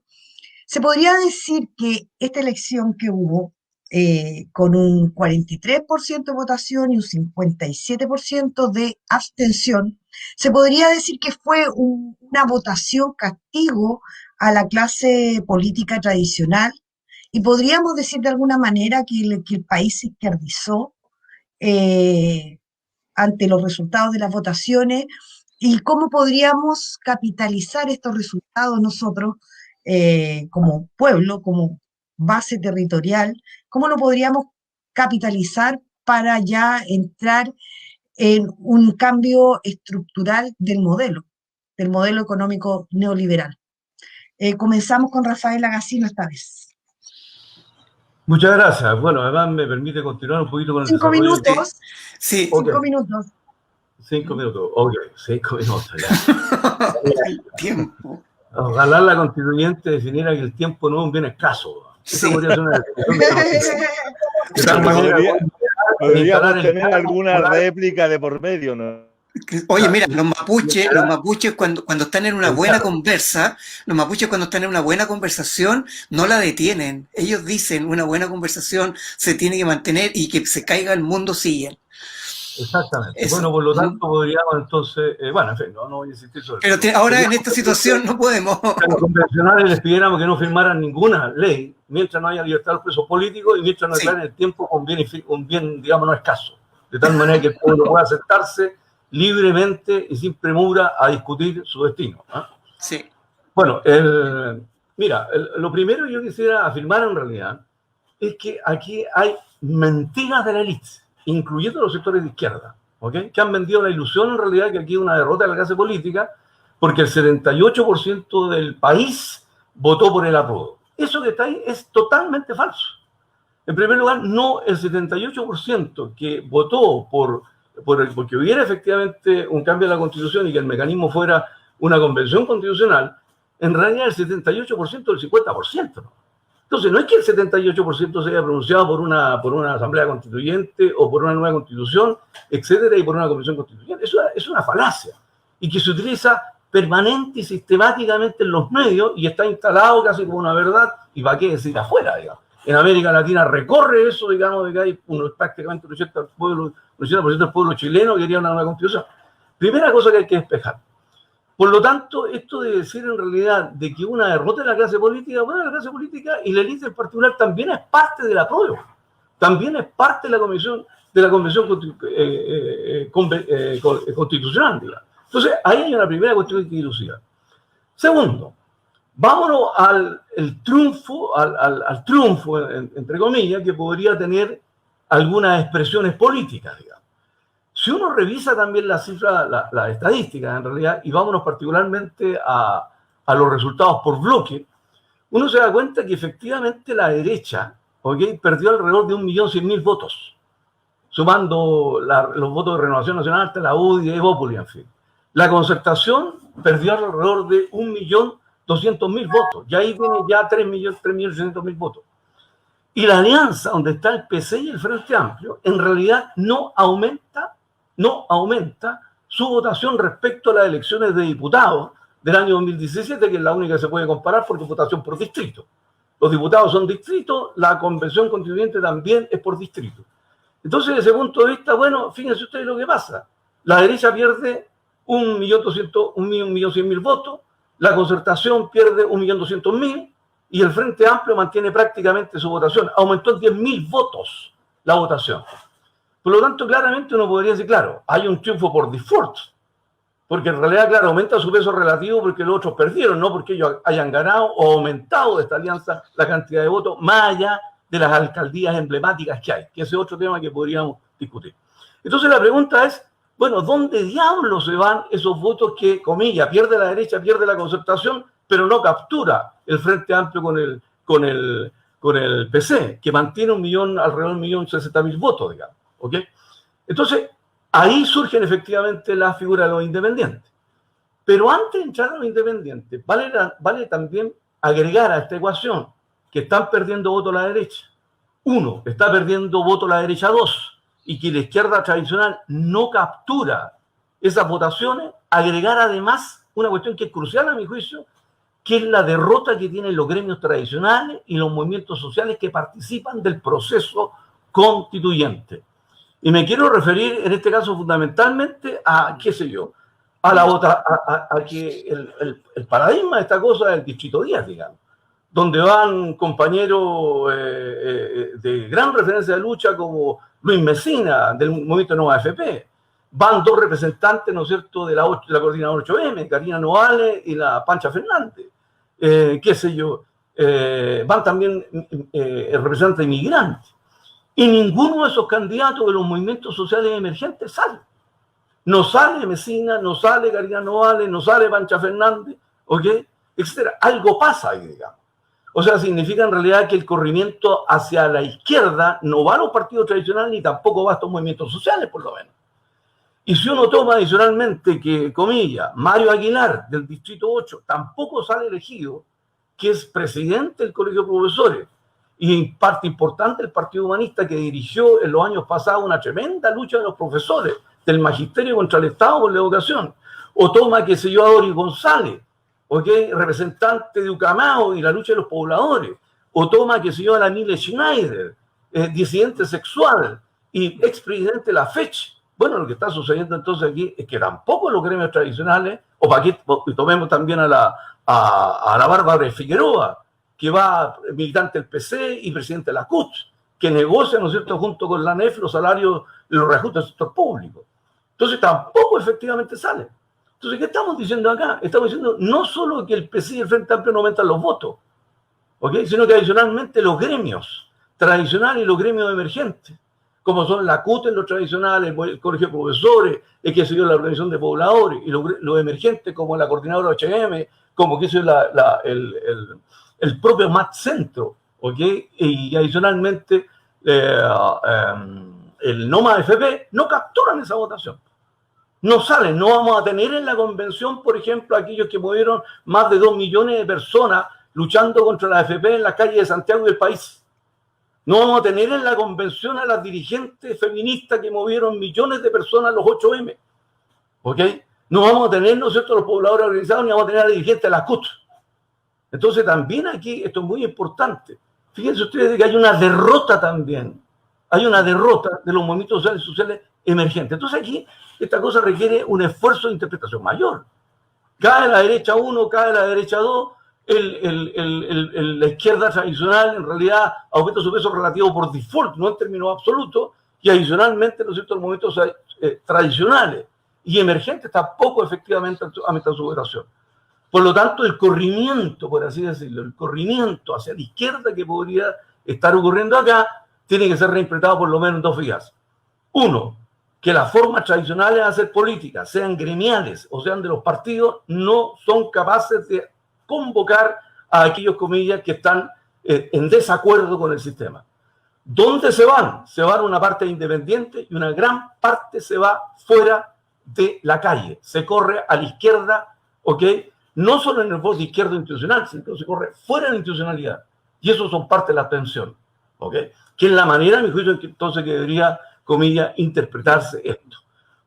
Se podría decir que esta elección que hubo, con un 43% de votación y un 57% de abstención, se podría decir que fue una votación castigo a la clase política tradicional, y podríamos decir de alguna manera que el país se izquierdizó ante los resultados de las votaciones. ¿Y cómo podríamos capitalizar estos resultados nosotros como pueblo, como base territorial? ¿Cómo lo podríamos capitalizar para ya entrar en un cambio estructural del modelo económico neoliberal? Comenzamos con Rafael Agacino esta vez. Muchas gracias. Bueno, además me permite continuar un poquito con el 5 minutos. Sí. 5 minutos. 5 minutos. Ok, 5 minutos. El tiempo. Ojalá la constituyente definiera que el tiempo no es un bien escaso. Sí. Podría ser una definición De tal manera, Podríamos instalar el tener alguna moral. réplica de por medio, ¿no? Oye, mira, los mapuches cuando están en una buena conversa, los mapuches cuando están en una buena conversación no la detienen. Ellos dicen una buena conversación se tiene que mantener y que se caiga el mundo siguen. Exactamente. Eso. Bueno, por lo tanto podríamos entonces, bueno, en fin, no voy a insistir sobre Pero eso. ahora en esta situación no podemos. A los convencionales les pidiéramos que no firmaran ninguna ley mientras no haya libertad de los presos políticos y mientras no Sí. declaren el tiempo un bien, digamos, no escaso. De tal manera que el pueblo pueda aceptarse libremente y sin premura a discutir su destino. Sí. Bueno, lo primero que yo quisiera afirmar en realidad es que aquí hay mentiras de la élite, incluyendo los sectores de izquierda, ¿ok? Que han vendido la ilusión en realidad que aquí hay una derrota de la clase política porque el 78% del país votó por el apruebo. Eso que está ahí es totalmente falso. En primer lugar, no el 78% que votó porque hubiera efectivamente un cambio de la Constitución y que el mecanismo fuera una convención constitucional, en realidad el 78% del 50%, ¿no? Entonces, no es que el 78% se haya pronunciado por una asamblea constituyente o por una nueva constitución, etcétera, y por una convención constitucional. Eso es una falacia y que se utiliza permanente y sistemáticamente en los medios y está instalado casi como una verdad, y para qué decir afuera, digamos. En América Latina recorre eso, digamos, de que hay prácticamente un 80% del pueblo chileno que quería una nueva constitución. Primera cosa que hay que despejar. Por lo tanto, esto de decir en realidad de que una derrota de la clase política, bueno, la clase política y la élite en particular también es parte del apruebo, también es parte de la convención constitucional, digamos. Entonces, ahí hay una primera cuestión que hay que dilucidar. Segundo, vámonos al triunfo, entre comillas, que podría tener algunas expresiones políticas, digamos. Si uno revisa también las cifras, las estadísticas en realidad, y vámonos particularmente a los resultados por bloque, uno se da cuenta que efectivamente la derecha, ¿okay?, perdió alrededor de 1.100.000 votos, sumando los votos de Renovación Nacional hasta la UDI y Evópolis, en fin. La Concertación perdió alrededor de 1.200.000 votos, y ahí tiene ya 3.800.000 votos. Y la alianza, donde está el PC y el Frente Amplio, en realidad no aumenta su votación respecto a las elecciones de diputados del año 2017, que es la única que se puede comparar porque es votación por distrito. Los diputados son distritos, la convención constituyente también es por distrito. Entonces, desde ese punto de vista, bueno, fíjense ustedes lo que pasa. La derecha pierde 1.100.000 votos, la Concertación pierde 1.200.000 y el Frente Amplio mantiene prácticamente su votación. Aumentó en 10.000 votos la votación. Por lo tanto, claramente uno podría decir, claro, hay un triunfo por default, porque en realidad, claro, aumenta su peso relativo porque los otros perdieron, no porque ellos hayan ganado o aumentado de esta alianza la cantidad de votos, más allá de las alcaldías emblemáticas que hay, que ese es otro tema que podríamos discutir. Entonces la pregunta es, bueno, ¿dónde diablos se van esos votos que, comillas, pierde la derecha, pierde la Concertación, pero no captura el Frente Amplio con el PC, que mantiene alrededor de 1.060.000 votos, digamos? ¿Ok? Entonces, ahí surgen efectivamente la figura de los independientes. Pero antes de entrar a los independientes, vale también agregar a esta ecuación que están perdiendo voto la derecha. Uno, está perdiendo voto la derecha 2, y que la izquierda tradicional no captura esas votaciones. Agregar además una cuestión que es crucial a mi juicio, que es la derrota que tienen los gremios tradicionales y los movimientos sociales que participan del proceso constituyente. Y me quiero referir en este caso fundamentalmente a, qué sé yo, a que el paradigma de esta cosa del Distrito 10, digamos, donde van compañeros de gran referencia de lucha como Luis Mesina, del movimiento Nueva AFP, van dos representantes, ¿no es cierto?, de la coordinadora 8M, Karina Novales y la Pancha Fernández, qué sé yo, van también representantes inmigrantes. Y ninguno de esos candidatos de los movimientos sociales emergentes sale. No sale Mesina, no sale Karina Novales, no sale Pancha Fernández, ¿ok?, etcétera. Algo pasa ahí, digamos. O sea, significa en realidad que el corrimiento hacia la izquierda no va a los partidos tradicionales ni tampoco va a estos movimientos sociales, por lo menos. Y si uno toma adicionalmente que, comillas, Mario Aguilar, del Distrito 8, tampoco sale elegido, que es presidente del Colegio de Profesores, y parte importante el Partido Humanista, que dirigió en los años pasados una tremenda lucha de los profesores, del magisterio contra el Estado por la educación. O toma, qué sé yo, a Doris González, ¿okay?, representante de Ucamao y la lucha de los pobladores. O toma, qué sé yo, a la Mile Schneider, disidente sexual y expresidente de la FECH. Bueno, lo que está sucediendo entonces aquí es que tampoco los gremios tradicionales, y tomemos también a la Bárbara Figueroa, que va militante del PC y presidente de la CUT, que negocia, ¿no es cierto?, junto con la ANEF los salarios y los reajustes del sector público. Entonces tampoco efectivamente sale. Entonces, ¿qué estamos diciendo acá? Estamos diciendo no solo que el PC y el Frente Amplio no aumentan los votos, ¿okay?, sino que adicionalmente los gremios tradicionales y los gremios emergentes, como son la CUT en los tradicionales, el Colegio de Profesores, el que se dio la Organización de Pobladores, y los emergentes como la Coordinadora HM, como que es el propio MAT Centro, ¿okay?, y adicionalmente el NOMA FP, no capturan esa votación. No salen, no vamos a tener en la convención, por ejemplo, aquellos que movieron más de 2 millones de personas luchando contra la AFP en las calles de Santiago y del país. No vamos a tener en la convención a las dirigentes feministas que movieron millones de personas los 8M. ¿Ok? No vamos a tener, ¿no es cierto?, los pobladores organizados, ni vamos a tener a la dirigente de la CUT. Entonces también aquí, esto es muy importante. Fíjense ustedes que hay una derrota también. Hay una derrota de los movimientos sociales emergentes. Entonces aquí esta cosa requiere un esfuerzo de interpretación mayor. Cae la derecha 1, cae la derecha 2, la izquierda tradicional en realidad aumenta su peso relativo por default, no en términos absolutos, y adicionalmente, ¿no es cierto?, los movimientos tradicionales y emergentes tampoco efectivamente aumentan su votación. Por lo tanto, el corrimiento, por así decirlo, el corrimiento hacia la izquierda que podría estar ocurriendo acá, tiene que ser reinterpretado por lo menos en 2 vías. Uno, que las formas tradicionales de hacer política, sean gremiales o sean de los partidos, no son capaces de convocar a aquellos, comillas, que están en desacuerdo con el sistema. ¿Dónde se van? Se van una parte independiente y una gran parte se va fuera de la calle. Se corre a la izquierda, ¿ok? No solo en el voto izquierdo institucional, sino que se corre fuera de la institucionalidad. Y eso son parte de la abstención, ¿ok? Que es la manera, a mi juicio, entonces que debería, comillas, interpretarse esto.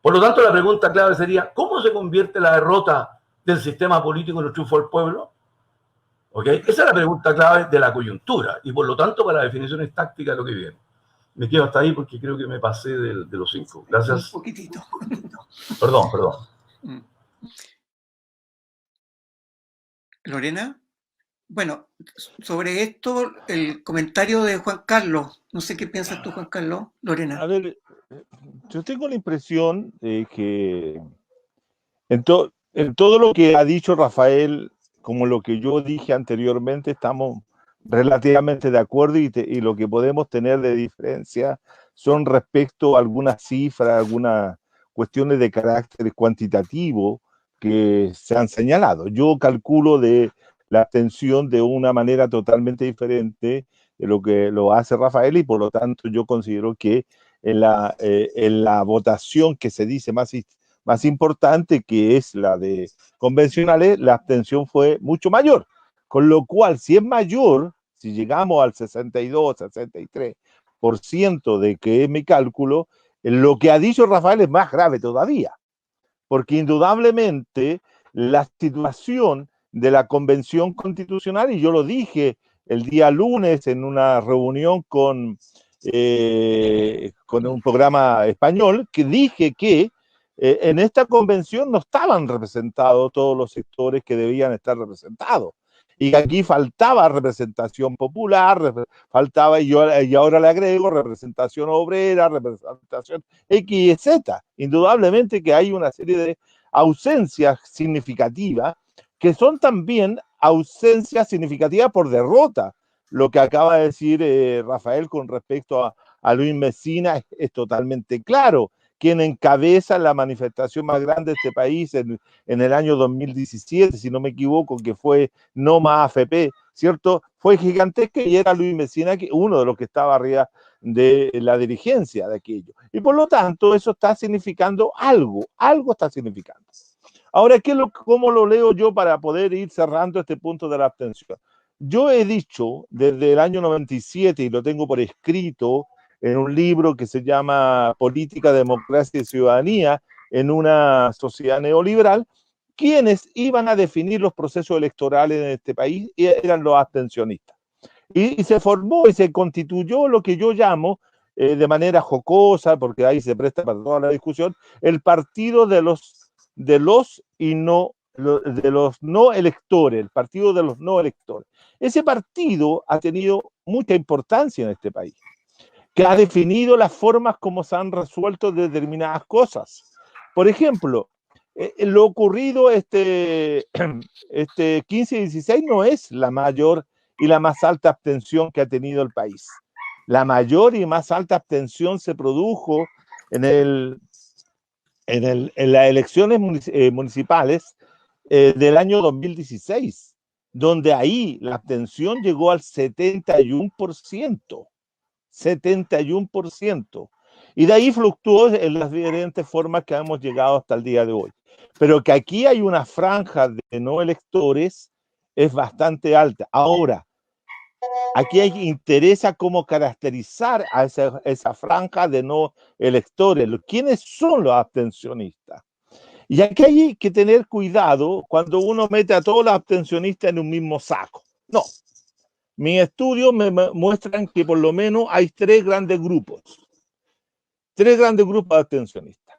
Por lo tanto, la pregunta clave sería, ¿cómo se convierte la derrota del sistema político en el triunfo del pueblo? ¿Okay? Esa es la pregunta clave de la coyuntura y por lo tanto para las definiciones tácticas de lo que viene. Me quedo hasta ahí porque creo que me pasé de los 5. Gracias. Un poquitito. Perdón. Lorena. Bueno, sobre esto, el comentario de Juan Carlos. No sé qué piensas tú, Juan Carlos. Lorena. A ver, yo tengo la impresión de que en todo lo que ha dicho Rafael, como lo que yo dije anteriormente, estamos relativamente de acuerdo y lo que podemos tener de diferencia son respecto a algunas cifras, algunas cuestiones de carácter cuantitativo que se han señalado. Yo calculo de la abstención de una manera totalmente diferente de lo que lo hace Rafael y por lo tanto yo considero que en la votación que se dice más importante, que es la de convencionales, la abstención fue mucho mayor. Con lo cual, si es mayor, si llegamos al 62, 63% de que es mi cálculo, lo que ha dicho Rafael es más grave todavía. Porque indudablemente la situación de la Convención Constitucional, y yo lo dije el día lunes en una reunión con un programa español, que dije que en esta convención no estaban representados todos los sectores que debían estar representados. Y aquí faltaba representación popular, faltaba, y ahora le agrego representación obrera, representación X y Z. Indudablemente que hay una serie de ausencias significativas que son también ausencias significativas por derrota. Lo que acaba de decir Rafael con respecto a Luis Messina es totalmente claro. Quien encabeza la manifestación más grande de este país en el año 2017, si no me equivoco, que fue No Más AFP, ¿cierto? Fue gigantesca y era Luis Messina, uno de los que estaba arriba de la dirigencia de aquello. Y por lo tanto, eso está significando algo está significando. Ahora, ¿cómo lo leo yo para poder ir cerrando este punto de la abstención? yo he dicho desde el año 97, y lo tengo por escrito en un libro que se llama Política, Democracia y Ciudadanía en una sociedad neoliberal, quienes iban a definir los procesos electorales en este país eran los abstencionistas. Y se formó y se constituyó lo que yo llamo, de manera jocosa, porque ahí se presta para toda la discusión, el partido de los no electores, el partido de los no electores. Ese partido ha tenido mucha importancia en este país, que ha definido las formas como se han resuelto determinadas cosas. Por ejemplo, lo ocurrido este 15 y 16 no es la mayor y la más alta abstención que ha tenido el país. La mayor y más alta abstención se produjo en las elecciones municipales del año 2016, donde ahí la abstención llegó al 71%. 71%. Y de ahí fluctuó en las diferentes formas que hemos llegado hasta el día de hoy. Pero que aquí hay una franja de no electores es bastante alta. Ahora, aquí interesa cómo caracterizar a esa franja de no electores. ¿Quiénes son los abstencionistas? Y aquí hay que tener cuidado cuando uno mete a todos los abstencionistas en un mismo saco. No. Mis estudios me muestran que por lo menos hay tres grandes grupos de abstencionistas.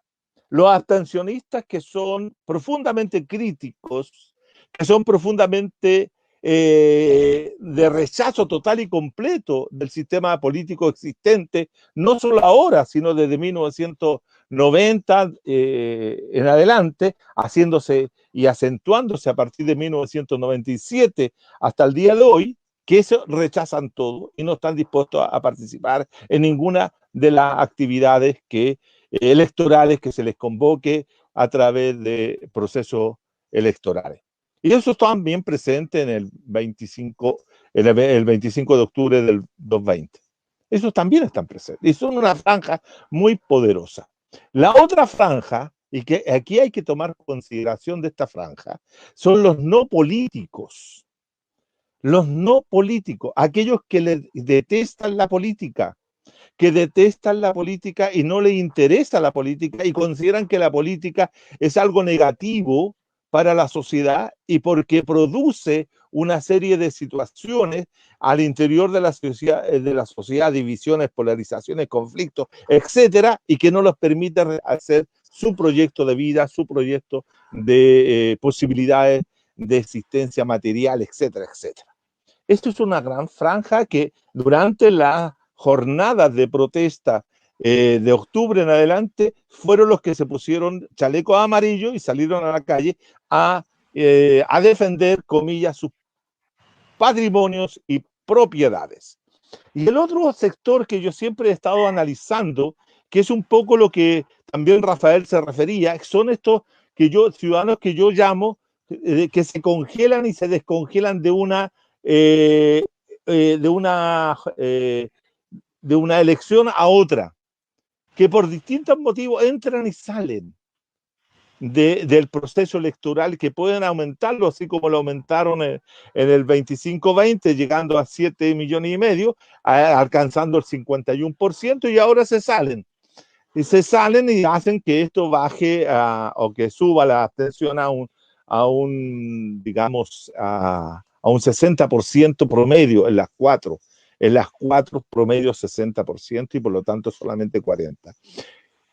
Los abstencionistas que son profundamente críticos, que son profundamente de rechazo total y completo del sistema político existente, no solo ahora, sino desde 1990 en adelante, haciéndose y acentuándose a partir de 1997 hasta el día de hoy, que eso rechazan todo y no están dispuestos a participar en ninguna de las actividades electorales que se les convoque a través de procesos electorales. Y eso está también presente en el 25 de octubre del 2020. Esos también están presentes y son una franja muy poderosa. La otra franja, y que aquí hay que tomar consideración de esta franja, son los no políticos. Los no políticos, aquellos que detestan la política y no les interesa la política y consideran que la política es algo negativo para la sociedad y porque produce una serie de situaciones al interior de la sociedad, divisiones, polarizaciones, conflictos, etcétera, y que no les permite hacer su proyecto de vida, su proyecto de posibilidades de existencia material, etcétera, etcétera. Esto es una gran franja que durante las jornadas de protesta de octubre en adelante fueron los que se pusieron chalecos amarillos y salieron a la calle a defender, comillas, sus patrimonios y propiedades. Y el otro sector que yo siempre he estado analizando, que es un poco lo que también Rafael se refería, son estos ciudadanos que yo llamo que se congelan y se descongelan de una elección a otra, que por distintos motivos entran y salen del proceso electoral, que pueden aumentarlo, así como lo aumentaron en el 25-20, llegando a 7,5 millones, alcanzando el 51%, y ahora se salen. Y se salen y hacen que esto baje o que suba la abstención a un 60% promedio en las cuatro promedio 60% y por lo tanto solamente 40%.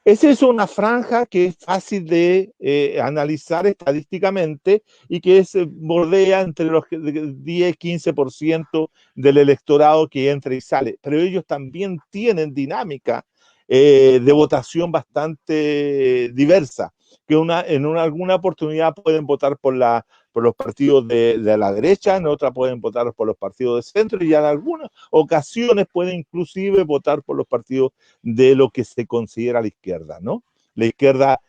Esa es una franja que es fácil de analizar estadísticamente y que bordea entre los 10-15% del electorado que entra y sale, pero ellos también tienen dinámica de votación bastante diversa, que alguna oportunidad pueden votar por los partidos de la derecha, en otra pueden votar por los partidos de centro y en algunas ocasiones pueden inclusive votar por los partidos de lo que se considera la izquierda, ¿no? La izquierda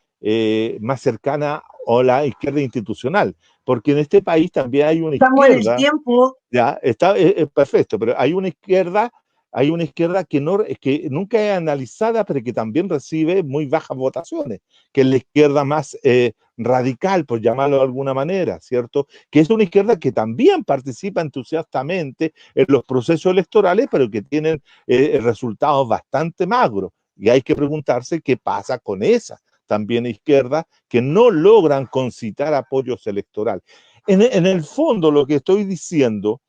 más cercana o la izquierda institucional, porque en este país también hay una izquierda. Estamos en el tiempo. Ya, está perfecto, pero hay una izquierda que nunca es analizada, pero que también recibe muy bajas votaciones, que es la izquierda más radical, por llamarlo de alguna manera, ¿cierto? Que es una izquierda que también participa entusiastamente en los procesos electorales, pero que tienen resultados bastante magros. Y hay que preguntarse qué pasa con esa también izquierda que no logran concitar apoyos electorales. En el fondo, lo que estoy diciendo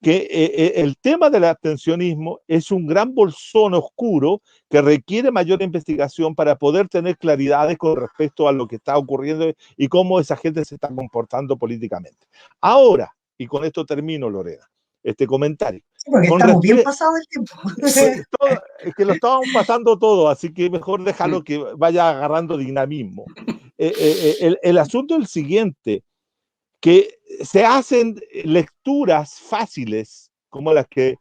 que el tema del abstencionismo es un gran bolsón oscuro que requiere mayor investigación para poder tener claridades con respecto a lo que está ocurriendo y cómo esa gente se está comportando políticamente. Ahora, y con esto termino, Lorena, este comentario. Sí, porque Con estamos bien respecto, pasados del tiempo. es que lo estábamos pasando todo, así que mejor déjalo que vaya agarrando dinamismo. El asunto es el siguiente, que se hacen lecturas fáciles, como las que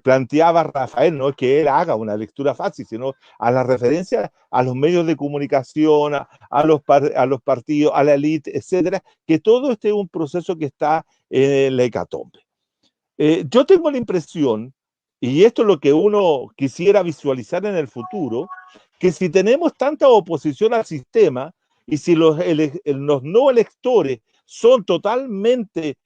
planteaba Rafael, no es que él haga una lectura fácil, sino a la referencia a los medios de comunicación, a los partidos, a la élite, etcétera, que todo este es un proceso que está en la hecatombe. Yo tengo la impresión, y esto es lo que uno quisiera visualizar en el futuro, que si tenemos tanta oposición al sistema y si los no electores son totalmente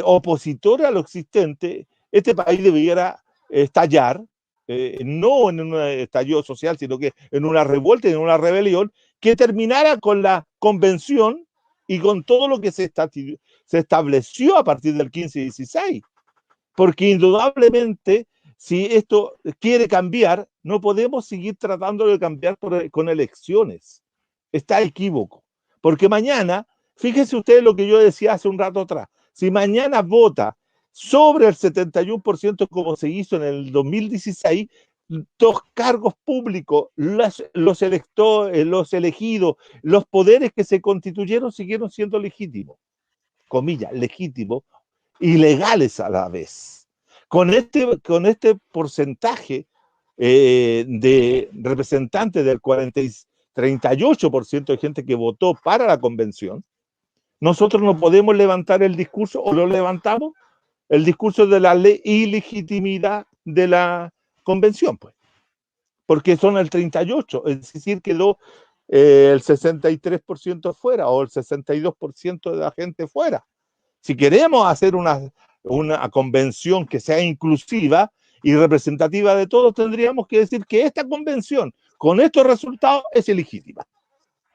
opositores a lo existente, este país debiera estallar, no en un estallido social, sino que en una revuelta, en una rebelión, que terminara con la convención y con todo lo que se estableció a partir del 15 y 16. Porque indudablemente, si esto quiere cambiar, no podemos seguir tratando de cambiar con elecciones. Está equívoco. Porque mañana, fíjense ustedes lo que yo decía hace un rato atrás, si mañana vota sobre el 71% como se hizo en el 2016, los cargos públicos, los electores, los elegidos, los poderes que se constituyeron siguieron siendo legítimos, comillas, legítimos, y legales a la vez. Con este porcentaje de representantes del 38% de gente que votó para la convención, nosotros no podemos levantar el discurso, o lo levantamos, el discurso de la ilegitimidad de la convención, pues, porque son el 38%, es decir, quedó el 63% fuera o el 62% de la gente fuera. Si queremos hacer una convención que sea inclusiva y representativa de todos, tendríamos que decir que esta convención, con estos resultados, es ilegítima.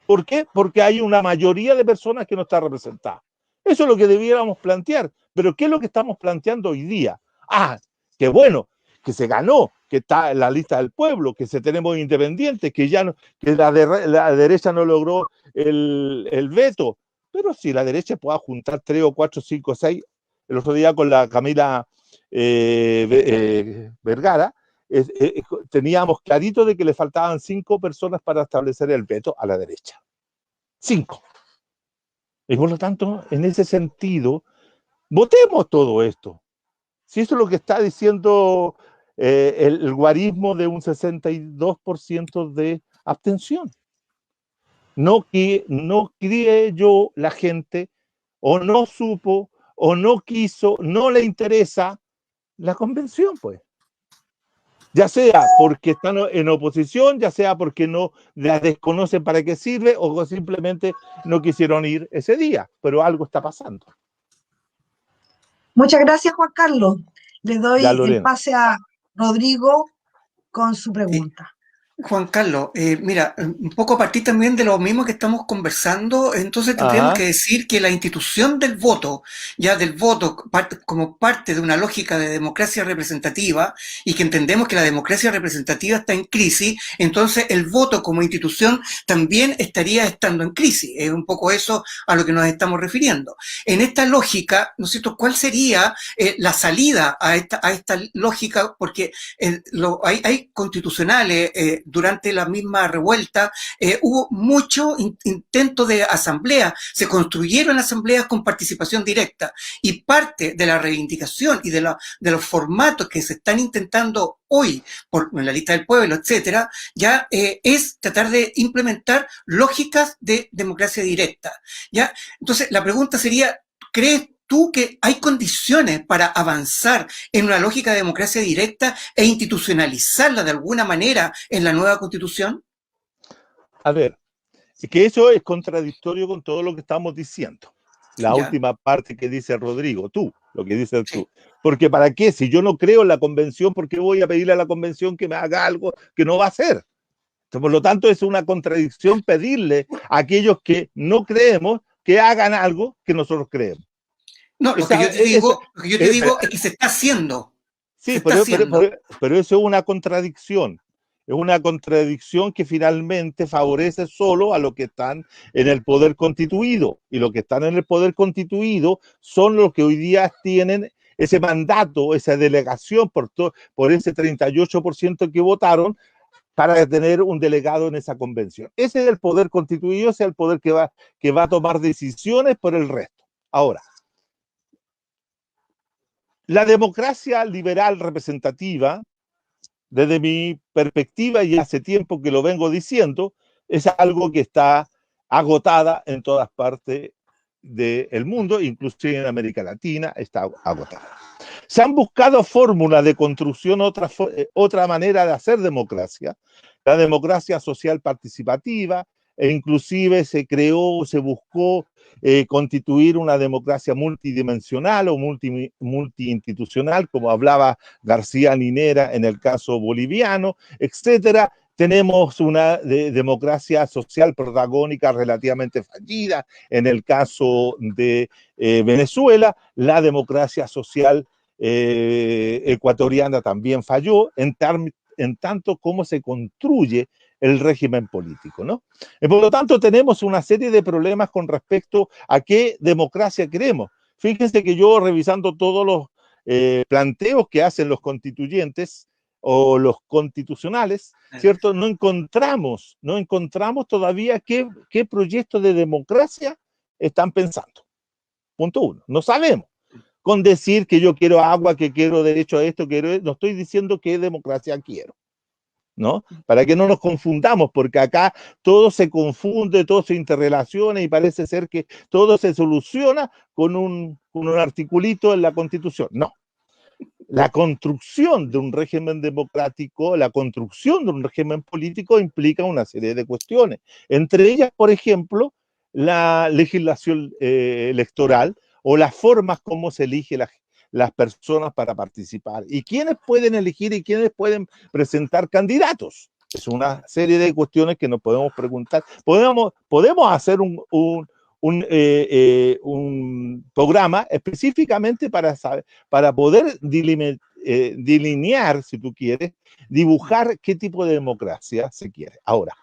¿Por qué? Porque hay una mayoría de personas que no está representada. Eso es lo que debiéramos plantear. Pero ¿qué es lo que estamos planteando hoy día? Ah, qué bueno, que se ganó, que está en la lista del pueblo, que se tenemos independientes, que ya no, que la derecha no logró el veto. Pero si la derecha pueda juntar 3 o 4, 5, 6, el otro día con la Camila Vergara, teníamos clarito de que le faltaban 5 personas para establecer el veto a la derecha. 5. Y por lo tanto, en ese sentido, votemos todo esto. Si eso es lo que está diciendo el guarismo de un 62% de abstención. No creyó la gente, o no supo, o no quiso, no le interesa la convención, pues. Ya sea porque están en oposición, ya sea porque no la desconocen para qué sirve, o simplemente no quisieron ir ese día, pero algo está pasando. Muchas gracias, Juan Carlos. Le doy Ya, el Lorena. pase a Rodrigo con su pregunta. Juan Carlos, mira, un poco a partir también de lo mismo que estamos conversando, entonces tendríamos que decir que la institución del voto, ya del voto como parte de una lógica de democracia representativa, y que entendemos que la democracia representativa está en crisis, entonces el voto como institución también estaría estando en crisis. Es un poco eso a lo que nos estamos refiriendo. En esta lógica, ¿no es cierto?, ¿cuál sería la salida a esta lógica? Porque hay constitucionales, durante la misma revuelta, hubo mucho intento de asamblea, se construyeron asambleas con participación directa, y parte de la reivindicación y de los formatos que se están intentando hoy en la lista del pueblo, etcétera, ya es tratar de implementar lógicas de democracia directa, ¿ya? Entonces, la pregunta sería, ¿crees tú que hay condiciones para avanzar en una lógica de democracia directa e institucionalizarla de alguna manera en la nueva Constitución? A ver, Que eso es contradictorio con todo lo que estamos diciendo. La Ya, última parte que dice Rodrigo, lo que dices sí. tú. Porque ¿para qué? Si yo no creo en la convención, ¿por qué voy a pedirle a la convención que me haga algo que no va a hacer? Entonces, por lo tanto, es una contradicción pedirle a aquellos que no creemos que hagan algo que nosotros creemos. No, lo que yo te digo es que se está haciendo. Se Sí, está haciendo. pero eso es una contradicción. Es una contradicción que finalmente favorece solo a los que están en el poder constituido. Y los que están en el poder constituido son los que hoy día tienen ese mandato, esa delegación por ese 38% que votaron para tener un delegado en esa convención. Ese es el poder constituido, ese es el poder que va a tomar decisiones por el resto. Ahora, la democracia liberal representativa, desde mi perspectiva, y hace tiempo que lo vengo diciendo, es algo que está agotada en todas partes del mundo, inclusive en América Latina está agotada. Se han buscado fórmulas de construcción, otra manera de hacer democracia, la democracia social participativa, e inclusive se buscó constituir una democracia multidimensional o multiinstitucional, como hablaba García Linera en el caso boliviano, etcétera. Tenemos una democracia social protagónica relativamente fallida en el caso de Venezuela, la democracia social ecuatoriana también falló en tanto como se construye el régimen político, ¿no? Por lo tanto, tenemos una serie de problemas con respecto a qué democracia queremos. Fíjense que yo, revisando todos los planteos que hacen los constituyentes o los constitucionales, ¿cierto? No encontramos todavía qué proyecto de democracia están pensando. Punto uno. No sabemos. Con decir que yo quiero agua, que quiero derecho a esto, no estoy diciendo qué democracia quiero, ¿no? Para que no nos confundamos, porque acá todo se confunde, todo se interrelaciona y parece ser que todo se soluciona con un articulito en la Constitución. No. La construcción de un régimen democrático, la construcción de un régimen político implica una serie de cuestiones. Entre ellas, por ejemplo, la legislación electoral o las formas como se elige las personas para participar y quiénes pueden elegir y quiénes pueden presentar candidatos. Es una serie de cuestiones que nos podemos preguntar. Podemos hacer un programa específicamente para poder delinear, si tú quieres, dibujar qué tipo de democracia se quiere. Ahora,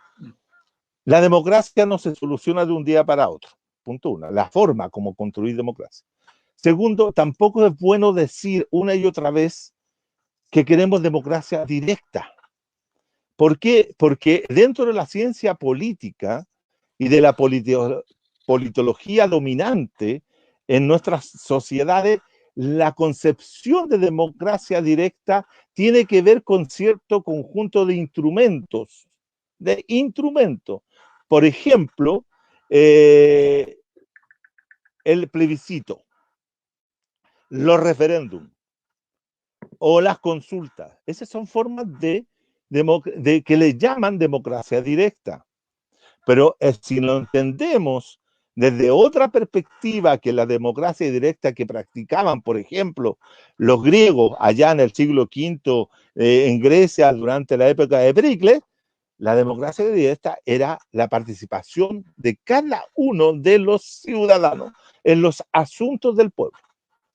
la democracia no se soluciona de un día para otro. Punto uno. La forma como construir democracia. Segundo, tampoco es bueno decir una y otra vez que queremos democracia directa. ¿Por qué? Porque dentro de la ciencia política y de la politología dominante en nuestras sociedades, la concepción de democracia directa tiene que ver con cierto conjunto de instrumentos. Por ejemplo, el plebiscito, los referéndums o las consultas. Esas son formas de que le llaman democracia directa. Pero si lo entendemos desde otra perspectiva que la democracia directa que practicaban, por ejemplo, los griegos allá en el siglo V en Grecia durante la época de Pericles, la democracia directa era la participación de cada uno de los ciudadanos en los asuntos del pueblo,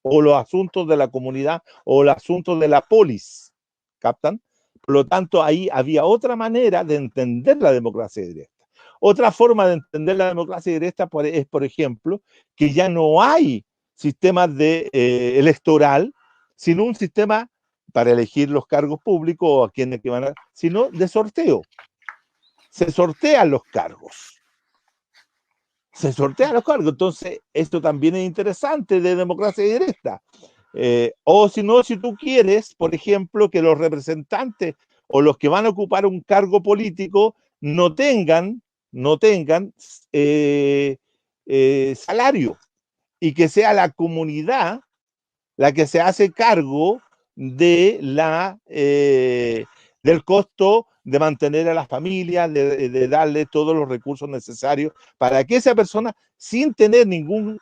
o los asuntos de la comunidad, o los asuntos de la polis. ¿Captan? Por lo tanto, ahí había otra manera de entender la democracia directa. Otra forma de entender la democracia directa es, por ejemplo, que ya no hay sistema electoral, sino un sistema para elegir los cargos públicos o a quienes que van a, sino de sorteo. Se sortean los cargos. Entonces, esto también es interesante de democracia directa. O si no, si tú quieres, por ejemplo, que los representantes o los que van a ocupar un cargo político no tengan salario y que sea la comunidad la que se hace cargo de del costo de mantener a las familias, de darle todos los recursos necesarios para que esa persona, sin tener ningún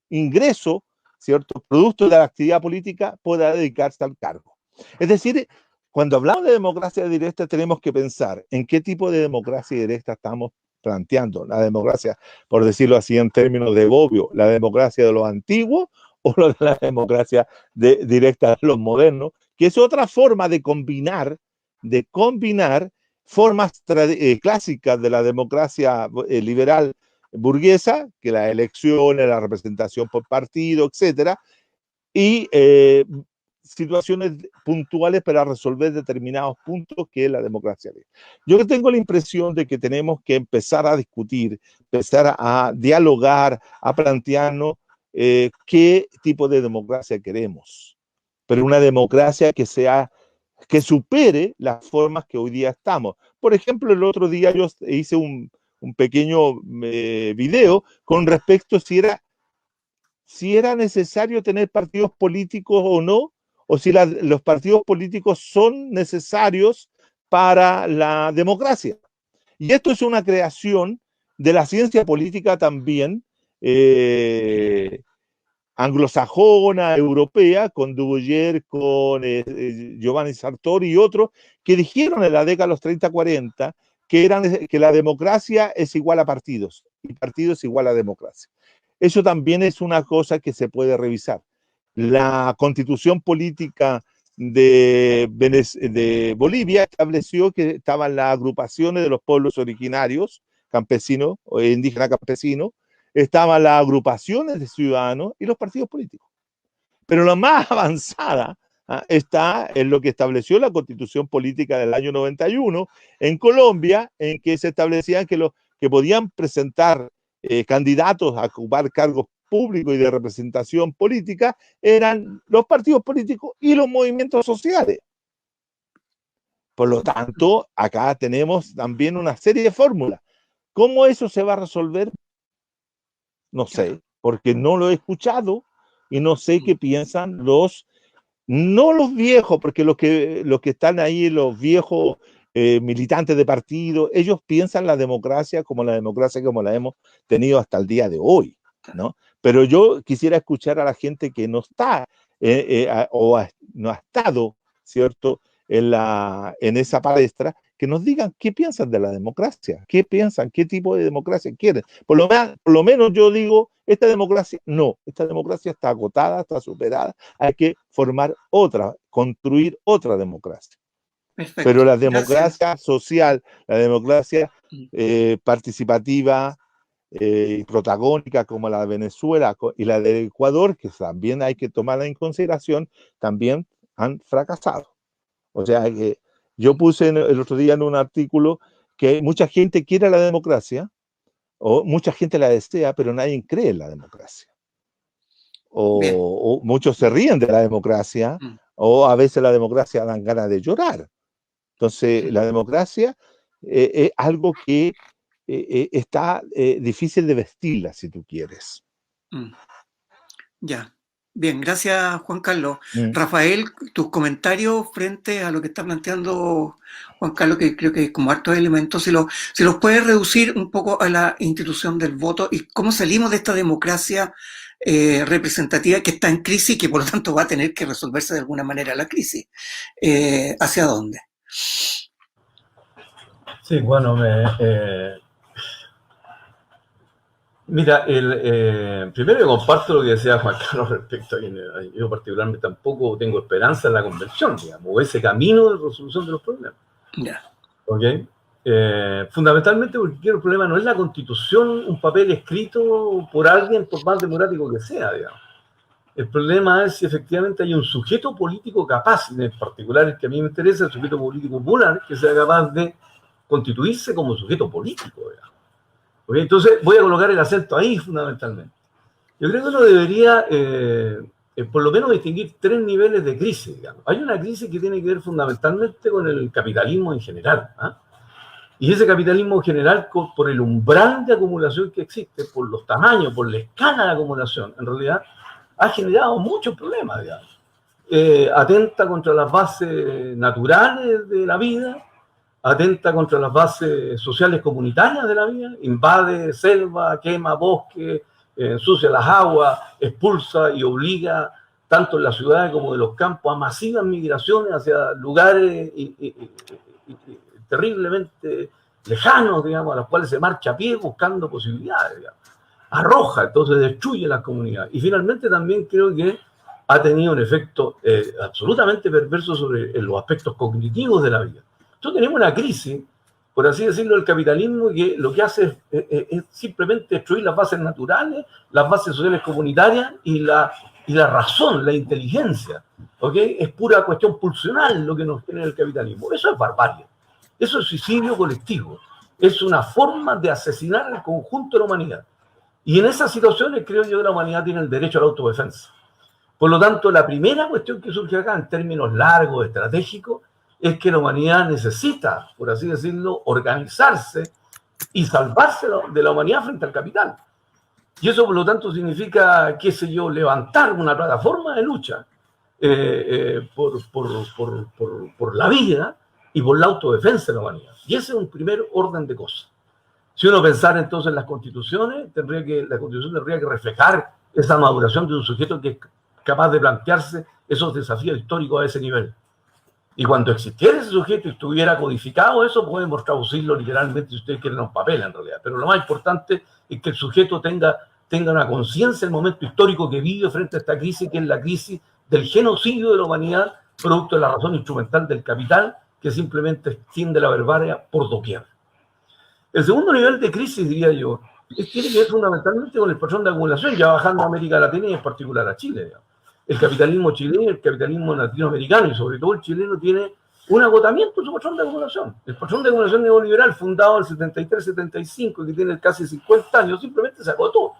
ingreso, ¿cierto?, producto de la actividad política, pueda dedicarse al cargo. Es decir, cuando hablamos de democracia directa, tenemos que pensar en qué tipo de democracia directa estamos planteando. La democracia, por decirlo así en términos de Bobbio, la democracia de los antiguos o la democracia directa de los modernos, que es otra forma de combinar formas clásicas de la democracia liberal burguesa, que las elecciones, la representación por partido, etcétera, y situaciones puntuales para resolver determinados puntos, que es la democracia libre. Yo tengo la impresión de que tenemos que empezar a discutir, empezar a dialogar, a plantearnos qué tipo de democracia queremos, pero una democracia que supere las formas que hoy día estamos. Por ejemplo, el otro día yo hice un pequeño video con respecto a si era necesario tener partidos políticos o no, o si los partidos políticos son necesarios para la democracia. Y esto es una creación de la ciencia política también, anglosajona, europea, con Duboyer, con Giovanni Sartori y otros, que dijeron en la década de los 30-40 que la democracia es igual a partidos, y partidos es igual a democracia. Eso también es una cosa que se puede revisar. La constitución política de Bolivia estableció que estaban las agrupaciones de los pueblos originarios, campesinos o indígenas campesinos, estaban las agrupaciones de ciudadanos y los partidos políticos. Pero la más avanzada está en lo que estableció la Constitución Política del año 91 en Colombia, en que se establecían que podían presentar candidatos a ocupar cargos públicos y de representación política, eran los partidos políticos y los movimientos sociales. Por lo tanto, acá tenemos también una serie de fórmulas. ¿Cómo eso se va a resolver? No sé, porque no lo he escuchado y no sé qué piensan no los viejos, porque los que están ahí, los viejos militantes de partido, ellos piensan la democracia como la hemos tenido hasta el día de hoy, ¿no? Pero yo quisiera escuchar a la gente que no está no ha estado, ¿cierto?, en esa palestra, que nos digan qué piensan de la democracia, qué piensan, qué tipo de democracia quieren. Por lo menos yo digo, esta democracia está agotada, está superada, hay que formar otra, construir otra democracia. Perfecto. Pero la democracia Gracias. social, la democracia participativa y protagónica como la de Venezuela y la de Ecuador, que también hay que tomarla en consideración, también han fracasado. O sea, que yo puse el otro día en un artículo que mucha gente quiere la democracia, o mucha gente la desea, pero nadie cree en la democracia. O muchos se ríen de la democracia, o a veces la democracia dan ganas de llorar. Entonces, la democracia es algo que está difícil de vestirla, si tú quieres. Ya. Bien, gracias, Juan Carlos. Rafael, tus comentarios frente a lo que está planteando Juan Carlos, que creo que es como hartos elementos, si los puedes reducir un poco a la institución del voto y cómo salimos de esta democracia representativa que está en crisis y que por lo tanto va a tener que resolverse de alguna manera la crisis. ¿Hacia dónde? Sí, bueno, mira, primero yo comparto lo que decía Juan Carlos respecto a que yo particularmente tampoco tengo esperanza en la convención, digamos, o ese camino de resolución de los problemas. Ya. ¿Ok? Fundamentalmente porque el problema no es la constitución, un papel escrito por alguien, por más democrático que sea, digamos. El problema es si efectivamente hay un sujeto político capaz, en particular el que a mí me interesa, el sujeto político popular, que sea capaz de constituirse como sujeto político, digamos. ¿Okay? Entonces voy a colocar el acento ahí fundamentalmente. Yo creo que uno debería por lo menos distinguir tres niveles de crisis, digamos. Hay una crisis que tiene que ver fundamentalmente con el capitalismo en general, ¿eh? Y ese capitalismo en general, por el umbral de acumulación que existe, por los tamaños, por la escala de acumulación, en realidad ha generado muchos problemas, digamos. atenta contra las bases naturales de la vida, atenta contra las bases sociales comunitarias de la vida, invade selva, quema bosque, ensucia las aguas, expulsa y obliga, tanto en las ciudades como en los campos, a masivas migraciones hacia lugares terriblemente lejanos, digamos, a los cuales se marcha a pie buscando posibilidades, digamos. Arroja, entonces destruye las comunidades. Y finalmente también creo que ha tenido un efecto absolutamente perverso sobre los aspectos cognitivos de la vida. Entonces tenemos una crisis, por así decirlo, del capitalismo, que lo que hace es simplemente destruir las bases naturales, las bases sociales comunitarias y la razón, la inteligencia. ¿Okay? Es pura cuestión pulsional lo que nos genera el capitalismo. Eso es barbarie. Eso es suicidio colectivo. Es una forma de asesinar al conjunto de la humanidad. Y en esas situaciones creo yo que la humanidad tiene el derecho a la autodefensa. Por lo tanto, la primera cuestión que surge acá, en términos largos, estratégicos, es que la humanidad necesita, por así decirlo, organizarse y salvarse de la humanidad frente al capital. Y eso, por lo tanto, significa, qué sé yo, levantar una plataforma de lucha por la vida y por la autodefensa de la humanidad. Y ese es un primer orden de cosas. Si uno pensara entonces en las constituciones, la constitución tendría que reflejar esa maduración de un sujeto que es capaz de plantearse esos desafíos históricos a ese nivel. Y cuando existiera ese sujeto y estuviera codificado, eso podemos traducirlo literalmente, si ustedes quieren, en papel en realidad. Pero lo más importante es que el sujeto tenga una conciencia del momento histórico que vive frente a esta crisis, que es la crisis del genocidio de la humanidad, producto de la razón instrumental del capital, que simplemente extiende la barbarie por doquier. El segundo nivel de crisis, diría yo, tiene que ver fundamentalmente con el patrón de acumulación, ya bajando a América Latina y en particular a Chile, digamos. El capitalismo chileno, el capitalismo latinoamericano y sobre todo el chileno tiene un agotamiento en su patrón de acumulación. El patrón de acumulación neoliberal fundado en el 73-75, que tiene casi 50 años, simplemente se agotó.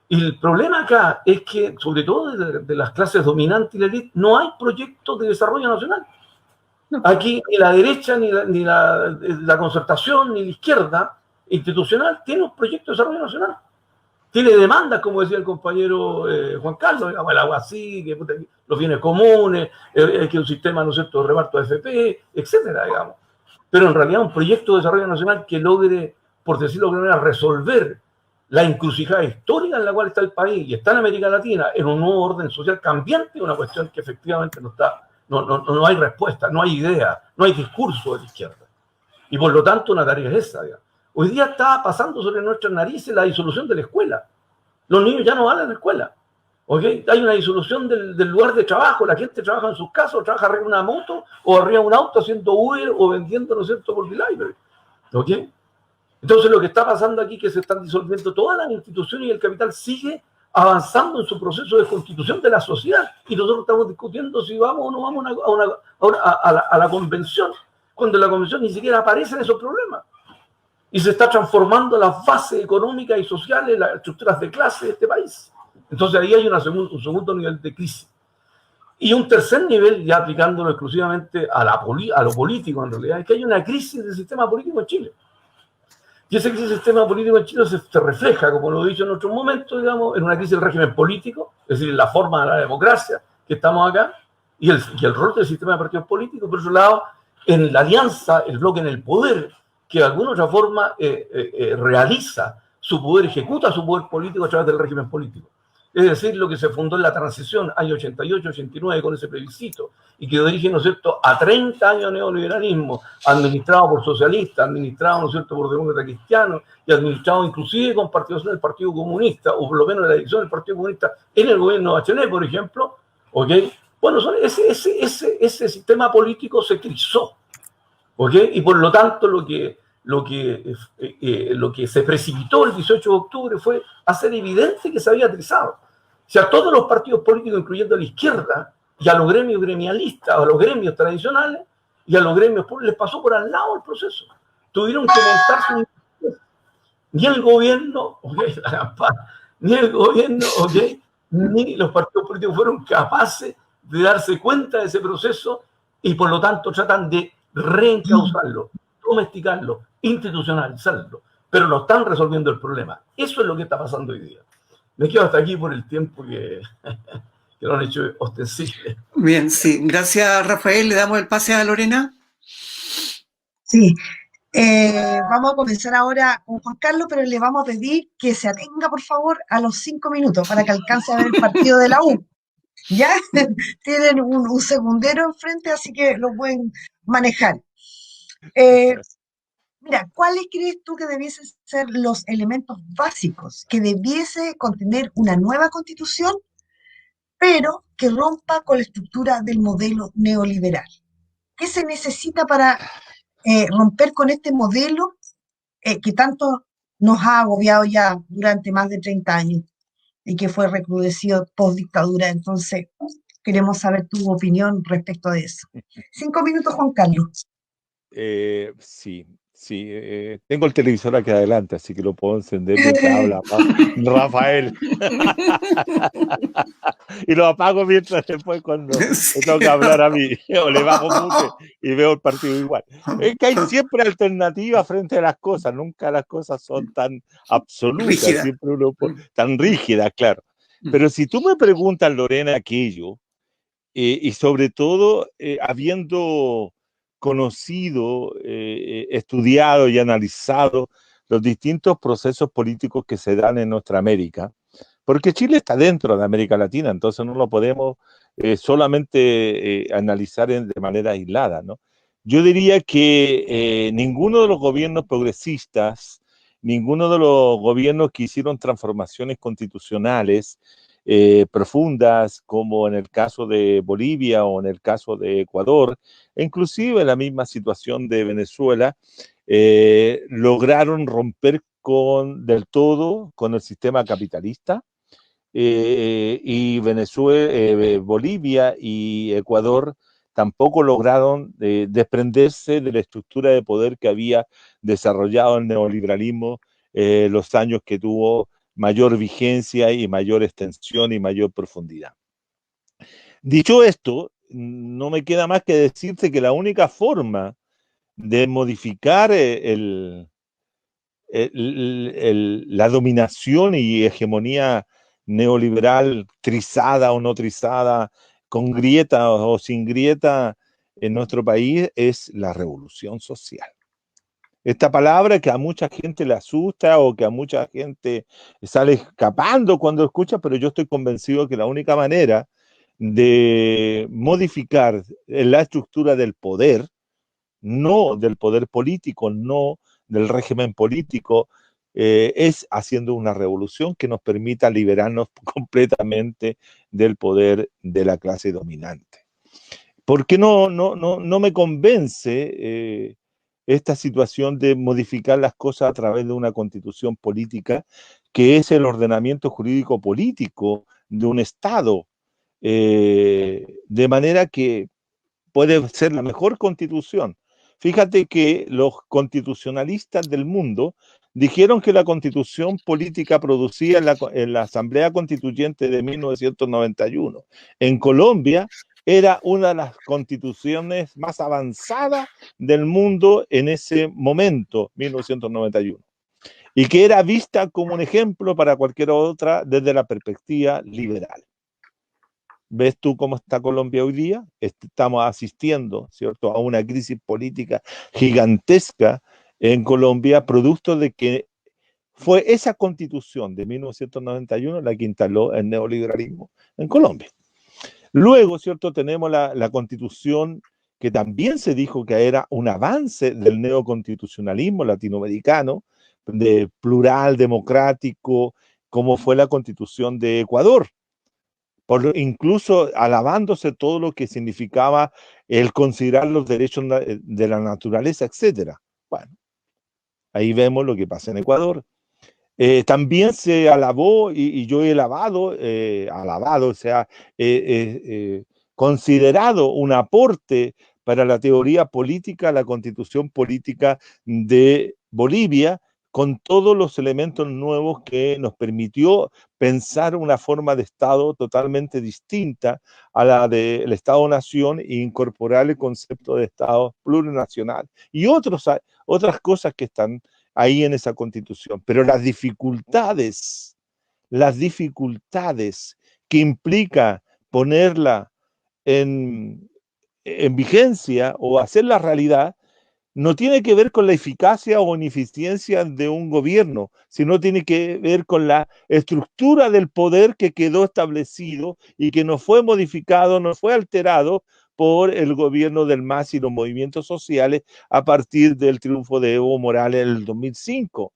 Y el problema acá es que, sobre todo de las clases dominantes y la élite, no hay proyectos de desarrollo nacional. Aquí ni la derecha, ni la concertación, ni la izquierda institucional tiene un proyecto de desarrollo nacional. Tiene demandas, como decía el compañero Juan Carlos, digamos, el agua así, que los bienes comunes, que un sistema, ¿no es cierto?, de reparto de FP, etcétera, digamos. Pero en realidad un proyecto de desarrollo nacional que logre, por decirlo de alguna manera, resolver la encrucijada histórica en la cual está el país y está en América Latina en un nuevo orden social cambiante, una cuestión que efectivamente no hay respuesta, no hay idea, no hay discurso de la izquierda. Y por lo tanto una tarea es esa, digamos. Hoy día está pasando sobre nuestras narices la disolución de la escuela. Los niños ya no van a la escuela. ¿Okay? Hay una disolución del lugar de trabajo. La gente trabaja en sus casas, o trabaja arriba de una moto, o arriba de un auto haciendo Uber o vendiendo, ¿no es cierto?, por delivery. ¿Okay? Entonces lo que está pasando aquí es que se están disolviendo todas las instituciones y el capital sigue avanzando en su proceso de constitución de la sociedad. Y nosotros estamos discutiendo si vamos o no vamos a la convención, cuando en la convención ni siquiera aparecen esos problemas. Y se está transformando las bases económicas y sociales, las estructuras de clase de este país. Entonces ahí hay un segundo nivel de crisis. Y un tercer nivel, ya aplicándolo exclusivamente a lo político en realidad, es que hay una crisis del sistema político en Chile. Y ese crisis del sistema político en Chile se refleja, como lo he dicho en otros momentos, digamos, en una crisis del régimen político, es decir, en la forma de la democracia que estamos acá, y el rol del sistema de partidos políticos. Por otro lado, en la alianza, el bloque en el poder, que de alguna otra forma realiza su poder, ejecuta su poder político a través del régimen político. Es decir, lo que se fundó en la transición, año 88-89, con ese plebiscito, y que dio origen, ¿no es cierto?, a 30 años de neoliberalismo, administrado por socialistas, administrado, ¿no es cierto?, por demócratas cristianos, y administrado inclusive con participación del Partido Comunista, o por lo menos de la dirección del Partido Comunista en el gobierno de Bachelet, por ejemplo, ¿ok? Bueno, ese sistema político se crizó. ¿Okay? Y por lo tanto lo que se precipitó el 18 de octubre fue hacer evidente que se había trizado. O sea, todos los partidos políticos, incluyendo a la izquierda, y a los gremios gremialistas, a los gremios tradicionales, y a los gremios públicos, les pasó por al lado el proceso. Tuvieron que montarse un... Ni el gobierno, ni los partidos políticos fueron capaces de darse cuenta de ese proceso y por lo tanto tratan de reencauzarlo, domesticarlo, institucionalizarlo, pero no están resolviendo el problema. Eso es lo que está pasando hoy día. Me quedo hasta aquí por el tiempo que lo han hecho ostensible. Bien, sí. Gracias, Rafael. Le damos el pase a Lorena. Sí, vamos a comenzar ahora con Juan Carlos, pero le vamos a pedir que se atenga, por favor, a los 5 minutos para que alcance a ver el partido de la U. ¿Ya? Tienen un segundero enfrente, así que lo pueden manejar. Eh, Mira, ¿cuáles crees tú que debiesen ser los elementos básicos que debiese contener una nueva constitución, pero que rompa con la estructura del modelo neoliberal? ¿Qué se necesita para romper con este modelo que tanto nos ha agobiado ya durante más de 30 años y que fue recrudecido post dictadura? Entonces, queremos saber tu opinión respecto de eso. 5 minutos, Juan Carlos. Sí, sí. Tengo el televisor aquí adelante, así que lo puedo encender mientras habla Rafael. Y lo apago mientras después cuando me toca hablar a mí, o le bajo mucho y veo el partido igual. Es que hay siempre alternativas frente a las cosas, nunca las cosas son tan absolutas, Rígida. siempre tan rígidas, claro. Pero si tú me preguntas, Lorena, aquello, y sobre todo habiendo conocido, estudiado y analizado los distintos procesos políticos que se dan en nuestra América, porque Chile está dentro de América Latina, entonces no lo podemos solamente analizar de manera aislada, ¿no? Yo diría que ninguno de los gobiernos progresistas, ninguno de los gobiernos que hicieron transformaciones constitucionales profundas, como en el caso de Bolivia o en el caso de Ecuador, e inclusive en la misma situación de Venezuela, lograron romper del todo con el sistema capitalista. Y Venezuela, Bolivia y Ecuador tampoco lograron desprenderse de la estructura de poder que había desarrollado el neoliberalismo los años que tuvo mayor vigencia y mayor extensión y mayor profundidad. Dicho esto, no me queda más que decirte que la única forma de modificar la dominación y hegemonía neoliberal, trizada o no trizada, con grieta o sin grieta en nuestro país, es la revolución social. Esta palabra que a mucha gente le asusta o que a mucha gente sale escapando cuando escucha, pero yo estoy convencido que la única manera de modificar la estructura del poder, no del poder político, no del régimen político, es haciendo una revolución que nos permita liberarnos completamente del poder de la clase dominante. ¿Por qué no me convence esta situación de modificar las cosas a través de una constitución política, que es el ordenamiento jurídico político de un Estado? De manera que puede ser la mejor constitución. Fíjate que los constitucionalistas del mundo dijeron que la constitución política producida en la Asamblea Constituyente de 1991 en Colombia era una de las constituciones más avanzadas del mundo en ese momento, 1991, y que era vista como un ejemplo para cualquier otra desde la perspectiva liberal. ¿Ves tú cómo está Colombia hoy día? Estamos asistiendo, ¿cierto?, a una crisis política gigantesca en Colombia, producto de que fue esa constitución de 1991 la que instaló el neoliberalismo en Colombia. Luego, ¿cierto?, tenemos la constitución que también se dijo que era un avance del neoconstitucionalismo latinoamericano, de plural, democrático, como fue la constitución de Ecuador, incluso alabándose todo lo que significaba el considerar los derechos de la naturaleza, etcétera. Bueno, ahí vemos lo que pasa en Ecuador. También se alabó, y yo he alabado, o sea, considerado un aporte para la teoría política, la constitución política de Bolivia, con todos los elementos nuevos que nos permitió pensar una forma de Estado totalmente distinta a la del Estado-nación e incorporar el concepto de Estado plurinacional y otras cosas que están ahí en esa constitución. Pero las dificultades que implica ponerla en vigencia o hacer la realidad no tiene que ver con la eficacia o ineficiencia de un gobierno, sino tiene que ver con la estructura del poder que quedó establecido y que no fue modificado, no fue alterado por el gobierno del MAS y los movimientos sociales a partir del triunfo de Evo Morales en el 2005.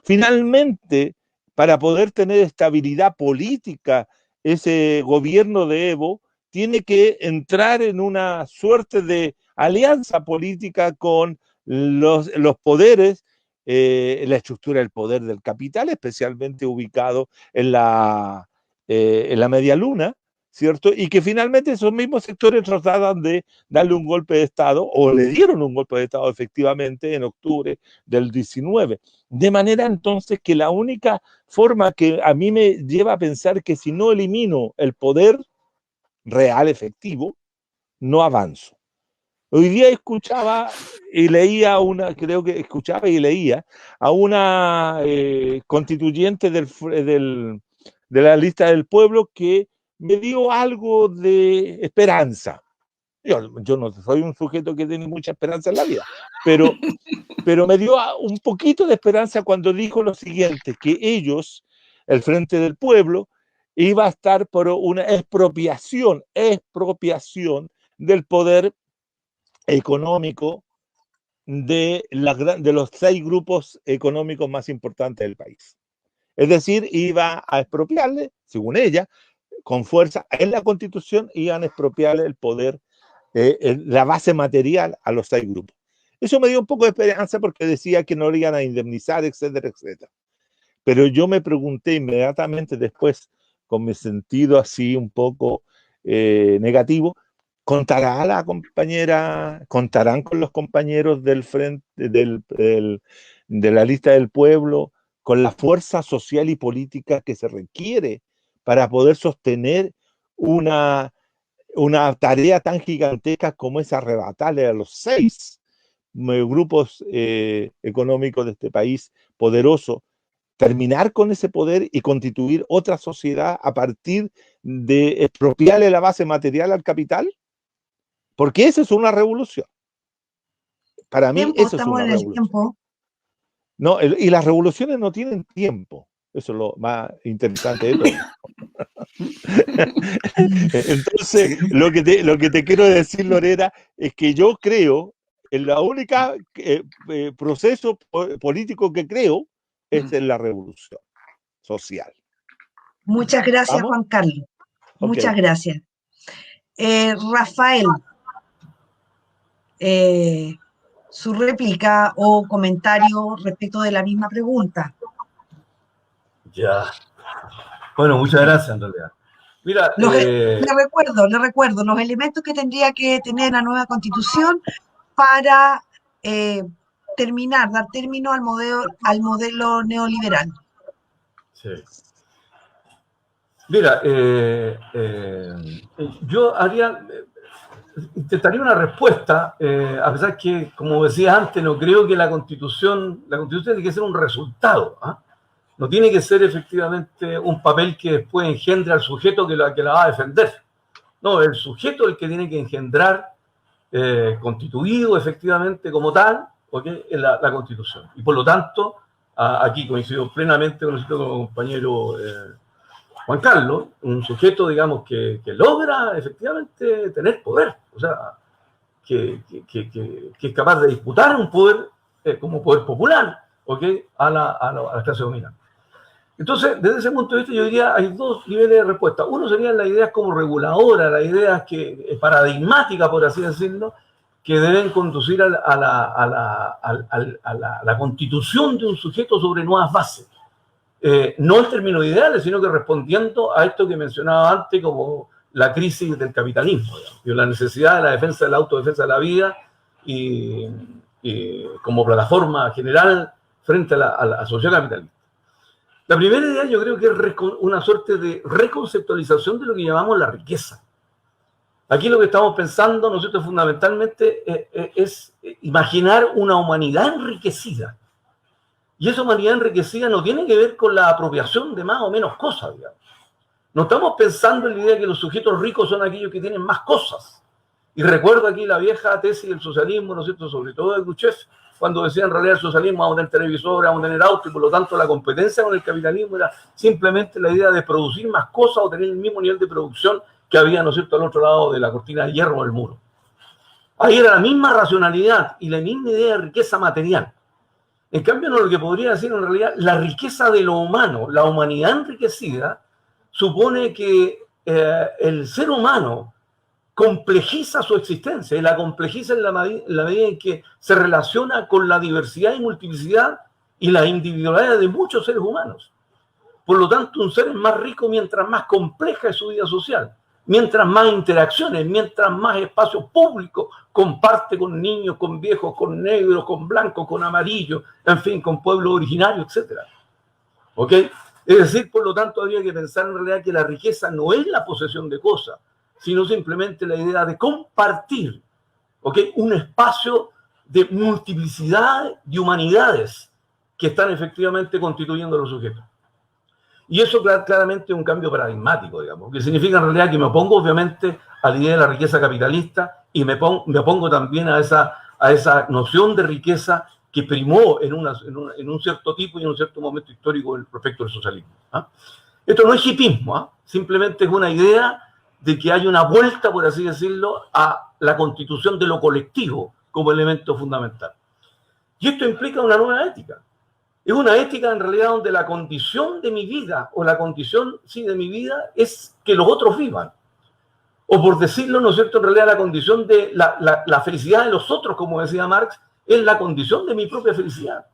Finalmente, para poder tener estabilidad política, ese gobierno de Evo tiene que entrar en una suerte de alianza política con los poderes, la estructura del poder del capital, especialmente ubicado en la media luna, ¿cierto? Y que finalmente esos mismos sectores trataban de darle un golpe de Estado, o le dieron un golpe de Estado efectivamente en octubre del 19. De manera entonces que la única forma que a mí me lleva a pensar que si no elimino el poder real, efectivo, no avanzo. Hoy día escuchaba y leía creo que escuchaba y leía a una constituyente de la lista del pueblo que me dio algo de esperanza. Yo no soy un sujeto que tiene mucha esperanza en la vida, pero me dio un poquito de esperanza cuando dijo lo siguiente, que ellos, el Frente del Pueblo, iba a estar por una expropiación del poder económico de los 6 grupos económicos más importantes del país. Es decir, iba a expropiarle, según ella, con fuerza en la Constitución, iban a expropiarle el poder, la base material a los 6 grupos. Eso me dio un poco de esperanza porque decía que no le iban a indemnizar, etcétera, etcétera. Pero yo me pregunté inmediatamente después, con mi sentido así un poco negativo, ¿contará la compañera, contarán con los compañeros del frente de la lista del pueblo, con la fuerza social y política que se requiere para poder sostener una tarea tan gigantesca como es arrebatarle a los 6 grupos económicos de este país poderoso, terminar con ese poder y constituir otra sociedad a partir de expropiarle la base material al capital? Porque esa es una revolución. Para mí, eso es una revolución. Tiempo. No, y las revoluciones no tienen tiempo. Eso es lo más interesante de todo. Entonces, Sí. lo que te quiero decir, Lorena, es que yo creo, en la única proceso político que creo es en la revolución social. Muchas gracias, ¿Vamos? Juan Carlos. Ok. Muchas gracias. Rafael, su réplica o comentario respecto de la misma pregunta. Ya. Bueno, muchas gracias, en realidad. Mira, Le recuerdo los elementos que tendría que tener la nueva Constitución para dar término al modelo neoliberal. sí. Mira, yo intentaría una respuesta, a pesar que, como decía antes, no creo que la Constitución tiene que ser un resultado, ¿ah? No tiene que ser efectivamente un papel que después engendre al sujeto que la va a defender. No, el sujeto es el que tiene que engendrar, constituido efectivamente como tal, ¿okay? La Constitución. Y por lo tanto, aquí coincido plenamente con el compañero Juan Carlos, un sujeto, digamos, que logra efectivamente tener poder, o sea, que es capaz de disputar un poder como poder popular, ¿okay? a la clase dominante. Entonces, desde ese punto de vista, yo diría hay 2 niveles de respuesta. Uno serían las ideas como reguladoras, las ideas paradigmáticas, por así decirlo, que deben conducir a la constitución de un sujeto sobre nuevas bases. No en términos ideales, sino que respondiendo a esto que mencionaba antes como la crisis del capitalismo, digamos, la necesidad de la defensa de la autodefensa de la vida y como plataforma general frente a la sociedad capitalista. La primera idea yo creo que es una suerte de reconceptualización de lo que llamamos la riqueza. Aquí lo que estamos pensando, ¿no es cierto?, fundamentalmente es imaginar una humanidad enriquecida. Y esa humanidad enriquecida no tiene que ver con la apropiación de más o menos cosas, digamos. No estamos pensando en la idea de que los sujetos ricos son aquellos que tienen más cosas. Y recuerdo aquí la vieja tesis del socialismo, ¿no es cierto?, sobre todo de Khrushchev, cuando decía en realidad el socialismo vamos a tener televisores, vamos a tener autos, y por lo tanto la competencia con el capitalismo era simplemente la idea de producir más cosas o tener el mismo nivel de producción que había, ¿no es cierto?, al otro lado de la cortina de hierro del muro. Ahí era la misma racionalidad y la misma idea de riqueza material. En cambio, no, lo que podría decir en realidad, la riqueza de lo humano, la humanidad enriquecida, supone que el ser humano complejiza su existencia, y la complejiza en la medida en que se relaciona con la diversidad y multiplicidad y la individualidad de muchos seres humanos. Por lo tanto, un ser es más rico mientras más compleja es su vida social, mientras más interacciones, mientras más espacio público comparte con niños, con viejos, con negros, con blancos, con amarillos, en fin, con pueblos originarios, etc. ¿Ok? Es decir, por lo tanto, habría que pensar en realidad que la riqueza no es la posesión de cosas, sino simplemente la idea de compartir, ¿ok?, un espacio de multiplicidad de humanidades que están efectivamente constituyendo los sujetos. Y eso claramente es un cambio paradigmático, digamos, que significa en realidad que me opongo obviamente a la idea de la riqueza capitalista y me opongo también a esa noción de riqueza que primó en un cierto tipo y en un cierto momento histórico respecto al socialismo. Esto no es hipismo, simplemente es una idea de que hay una vuelta, por así decirlo, a la constitución de lo colectivo como elemento fundamental. Y esto implica una nueva ética. Es una ética en realidad donde la condición de mi vida, o la condición, sí, de mi vida, es que los otros vivan. O por decirlo, ¿no es cierto?, en realidad la condición de la felicidad de los otros, como decía Marx, es la condición de mi propia felicidad.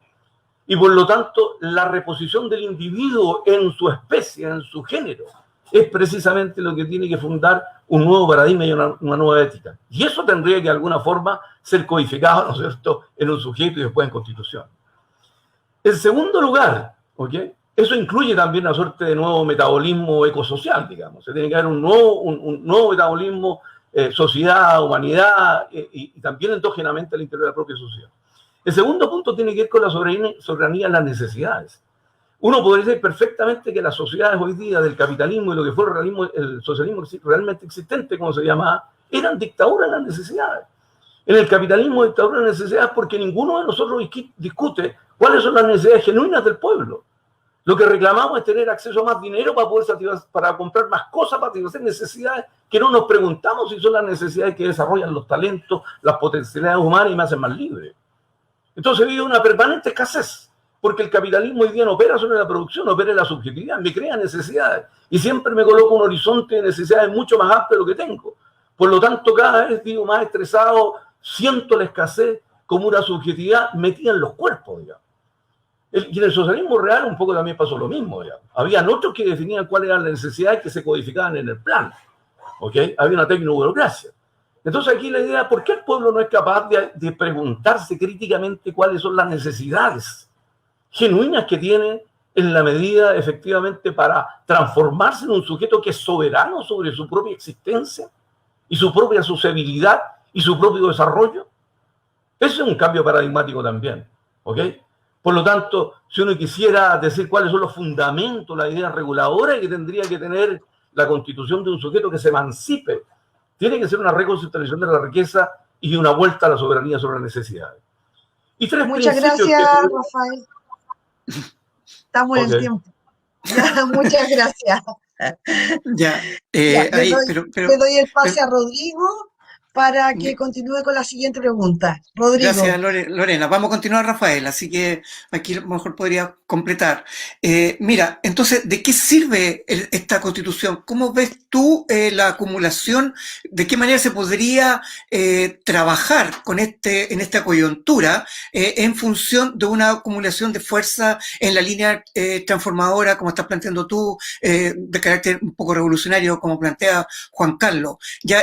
Y por lo tanto, la reposición del individuo en su especie, en su género, es precisamente lo que tiene que fundar un nuevo paradigma y una nueva ética. Y eso tendría que de alguna forma ser codificado, ¿no es cierto?, en un sujeto y después en constitución. En segundo lugar, ¿ok?, eso incluye también una suerte de nuevo metabolismo ecosocial, digamos. Se tiene que haber un nuevo metabolismo, sociedad, humanidad, y también endógenamente al interior de la propia sociedad. El segundo punto tiene que ver con la soberanía en las necesidades. Uno podría decir perfectamente que las sociedades hoy día del capitalismo y lo que fue el socialismo realmente existente, como se llamaba, eran dictaduras en las necesidades. En el capitalismo, dictadura en las necesidades porque ninguno de nosotros discute cuáles son las necesidades genuinas del pueblo. Lo que reclamamos es tener acceso a más dinero para comprar más cosas, para satisfacer necesidades que no nos preguntamos si son las necesidades que desarrollan los talentos, las potencialidades humanas y me hacen más libre. Entonces vive una permanente escasez, porque el capitalismo hoy día no opera sobre la producción, opera en la subjetividad, me crea necesidades y siempre me coloco un horizonte de necesidades mucho más amplio de lo que tengo. Por lo tanto, cada vez vivo más estresado, siento la escasez como una subjetividad metida en los cuerpos, digamos. Y en el socialismo real un poco también pasó lo mismo, digamos. Habían otros que definían cuáles eran las necesidades que se codificaban en el plan, ¿ok? Había una tecnoburocracia. Entonces aquí la idea, ¿por qué el pueblo no es capaz de preguntarse críticamente cuáles son las necesidades genuinas que tiene en la medida efectivamente para transformarse en un sujeto que es soberano sobre su propia existencia y su propia sociabilidad y su propio desarrollo? Eso es un cambio paradigmático también, ¿ok? Por lo tanto, si uno quisiera decir cuáles son los fundamentos, la idea reguladora que tendría que tener la constitución de un sujeto que se emancipe, tiene que ser una reconceptualización de la riqueza y una vuelta a la soberanía sobre las necesidades. Y muchas gracias, Rafael. Estamos en el tiempo. Ya, muchas gracias. Le doy el pase a Rodrigo para que continúe con la siguiente pregunta. Rodrigo. Gracias, Lorena. Vamos a continuar, Rafael, así que aquí a lo mejor podría completar. Mira, entonces, ¿de qué sirve esta Constitución? ¿Cómo ves tú la acumulación? ¿De qué manera se podría trabajar en esta coyuntura en función de una acumulación de fuerza en la línea transformadora, como estás planteando tú, de carácter un poco revolucionario, como plantea Juan Carlos?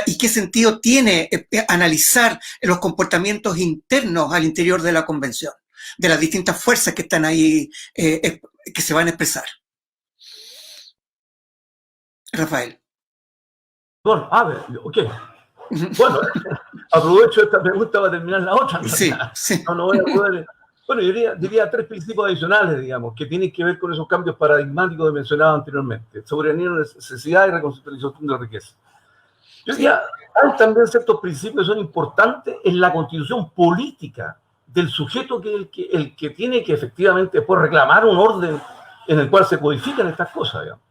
¿Y qué sentido tiene analizar los comportamientos internos al interior de la convención, de las distintas fuerzas que están ahí, que se van a expresar? Rafael. Bueno, ok. Bueno, aprovecho esta pregunta para terminar la otra. Sí, sí. No voy a poder. Bueno, yo diría tres principios adicionales, digamos, que tienen que ver con esos cambios paradigmáticos que mencionaba anteriormente. Soberanía, necesidad y reconstrucción de riqueza. Yo diría, hay también ciertos principios que son importantes en la constitución política del sujeto el que tiene que efectivamente después reclamar un orden en el cual se codifican estas cosas, digamos.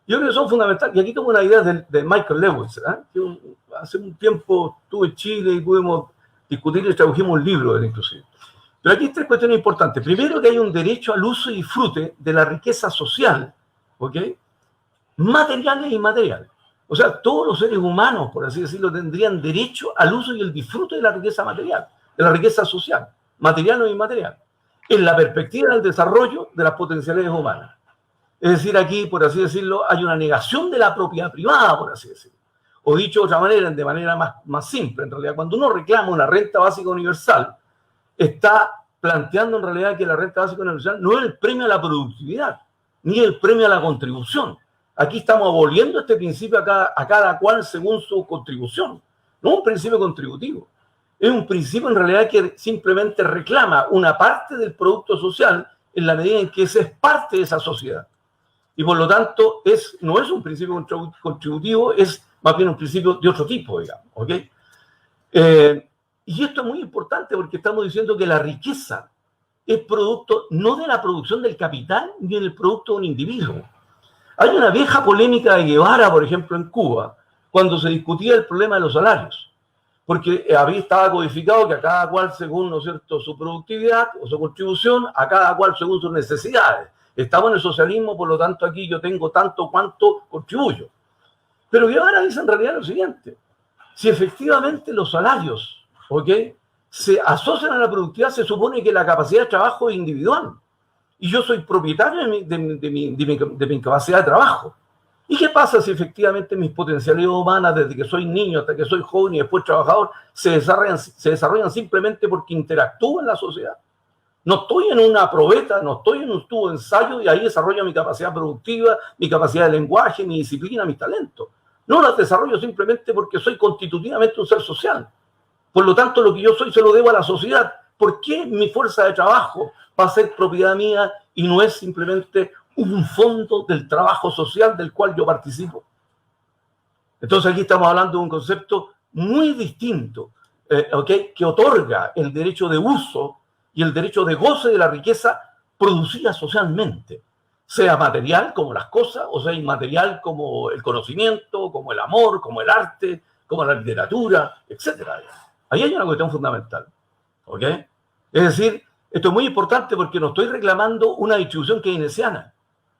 Yo creo que son fundamentales. Y aquí tengo una idea de Michael Lewis, que hace un tiempo estuve en Chile y pudimos discutir y tradujimos un libro de él, inclusive. Pero aquí hay tres cuestiones importantes. Primero, que hay un derecho al uso y disfrute de la riqueza social, ¿ok? Materiales e inmateriales. O sea, todos los seres humanos, por así decirlo, tendrían derecho al uso y el disfrute de la riqueza material, de la riqueza social, material o inmaterial, en la perspectiva del desarrollo de las potencialidades humanas. Es decir, aquí, por así decirlo, hay una negación de la propiedad privada, por así decirlo. O dicho de otra manera, de manera más simple, en realidad, cuando uno reclama una renta básica universal, está planteando en realidad que la renta básica universal no es el premio a la productividad, ni el premio a la contribución. Aquí estamos aboliendo este principio a cada cual según su contribución. No es un principio contributivo. Es un principio en realidad que simplemente reclama una parte del producto social en la medida en que ese es parte de esa sociedad. Y por lo tanto no es un principio contributivo, es más bien un principio de otro tipo, digamos. ¿Ok? Y esto es muy importante porque estamos diciendo que la riqueza es producto no de la producción del capital ni del producto de un individuo. Hay una vieja polémica de Guevara, por ejemplo, en Cuba, cuando se discutía el problema de los salarios, porque estaba codificado que a cada cual según, ¿no es cierto?, su productividad o su contribución, a cada cual según sus necesidades. Estamos en el socialismo, por lo tanto aquí yo tengo tanto cuanto contribuyo. Pero Guevara dice en realidad lo siguiente: si efectivamente los salarios, ¿ok?, se asocian a la productividad, se supone que la capacidad de trabajo es individual. Y yo soy propietario de mi capacidad de trabajo. ¿Y qué pasa si efectivamente mis potencialidades humanas, desde que soy niño hasta que soy joven y después trabajador, se desarrollan simplemente porque interactúo en la sociedad? No estoy en una probeta, no estoy en un tubo de ensayo y ahí desarrollo mi capacidad productiva, mi capacidad de lenguaje, mi disciplina, mis talentos. No las desarrollo simplemente porque soy constitutivamente un ser social. Por lo tanto, lo que yo soy se lo debo a la sociedad. ¿Por qué mi fuerza de trabajo va a ser propiedad mía y no es simplemente un fondo del trabajo social del cual yo participo? Entonces aquí estamos hablando de un concepto muy distinto, ¿okay?, que otorga el derecho de uso y el derecho de goce de la riqueza producida socialmente, sea material como las cosas, o sea inmaterial como el conocimiento, como el amor, como el arte, como la literatura, etc. Ahí hay una cuestión fundamental, ¿ok? Es decir, esto es muy importante porque no estoy reclamando una distribución keynesiana,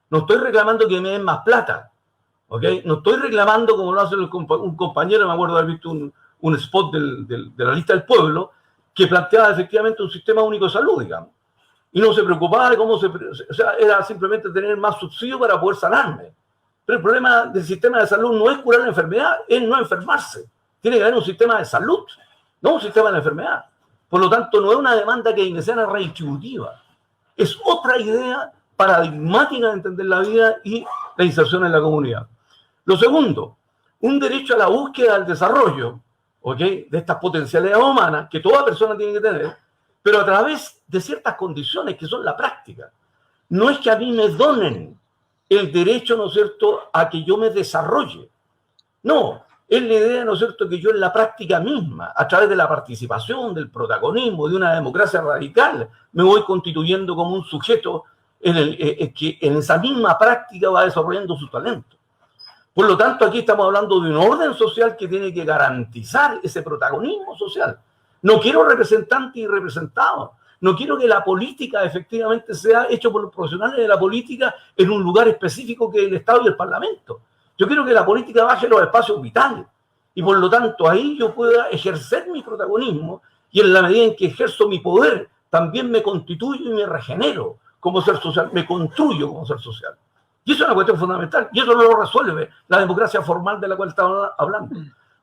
no estoy reclamando que me den más plata, ¿ok? No estoy reclamando, como lo hace un compañero, me acuerdo de haber visto un spot de la lista del pueblo, que planteaba efectivamente un sistema único de salud, digamos. Y no se preocupaba de cómo o sea, era simplemente tener más subsidio para poder sanarme. Pero el problema del sistema de salud no es curar la enfermedad, es no enfermarse. Tiene que haber un sistema de salud, no un sistema de la enfermedad. Por lo tanto, no es una demanda keynesiana redistributiva. Es otra idea paradigmática de entender la vida y la inserción en la comunidad. Lo segundo, un derecho a la búsqueda del desarrollo, ¿ok?, de estas potencialidades humanas que toda persona tiene que tener, pero a través de ciertas condiciones que son la práctica. No es que a mí me donen el derecho, ¿no es cierto?, a que yo me desarrolle. No, es la idea, ¿no es cierto?, que yo en la práctica misma, a través de la participación, del protagonismo, de una democracia radical, me voy constituyendo como un sujeto que en esa misma práctica va desarrollando su talento. Por lo tanto, aquí estamos hablando de un orden social que tiene que garantizar ese protagonismo social. No quiero representantes y representados. No quiero que la política efectivamente sea hecha por los profesionales de la política en un lugar específico que es el Estado y el Parlamento. Yo quiero que la política baje los espacios vitales. Y por lo tanto, ahí yo pueda ejercer mi protagonismo y en la medida en que ejerzo mi poder, también me constituyo y me regenero como ser social, me construyo como ser social. Y eso es una cuestión fundamental. Y eso no lo resuelve la democracia formal de la cual estamos hablando.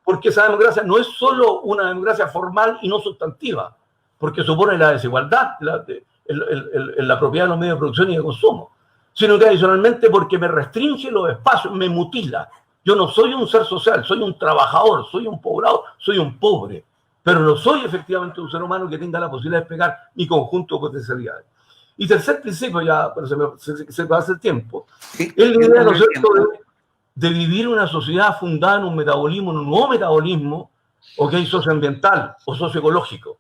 Porque esa democracia no es solo una democracia formal y no sustantiva, porque supone la desigualdad en la propiedad de los medios de producción y de consumo, sino que adicionalmente porque me restringe los espacios, me mutila. Yo no soy un ser social, soy un trabajador, soy un poblado, soy un pobre. pero no soy efectivamente un ser humano que tenga la posibilidad de explicar mi conjunto de potencialidades. Y tercer principio, ya, pero se va a hacer tiempo, Sí, es la idea, ¿no es el cierto?, tiempo. de vivir una sociedad fundada en un metabolismo, en un nuevo metabolismo, socioambiental o socioecológico.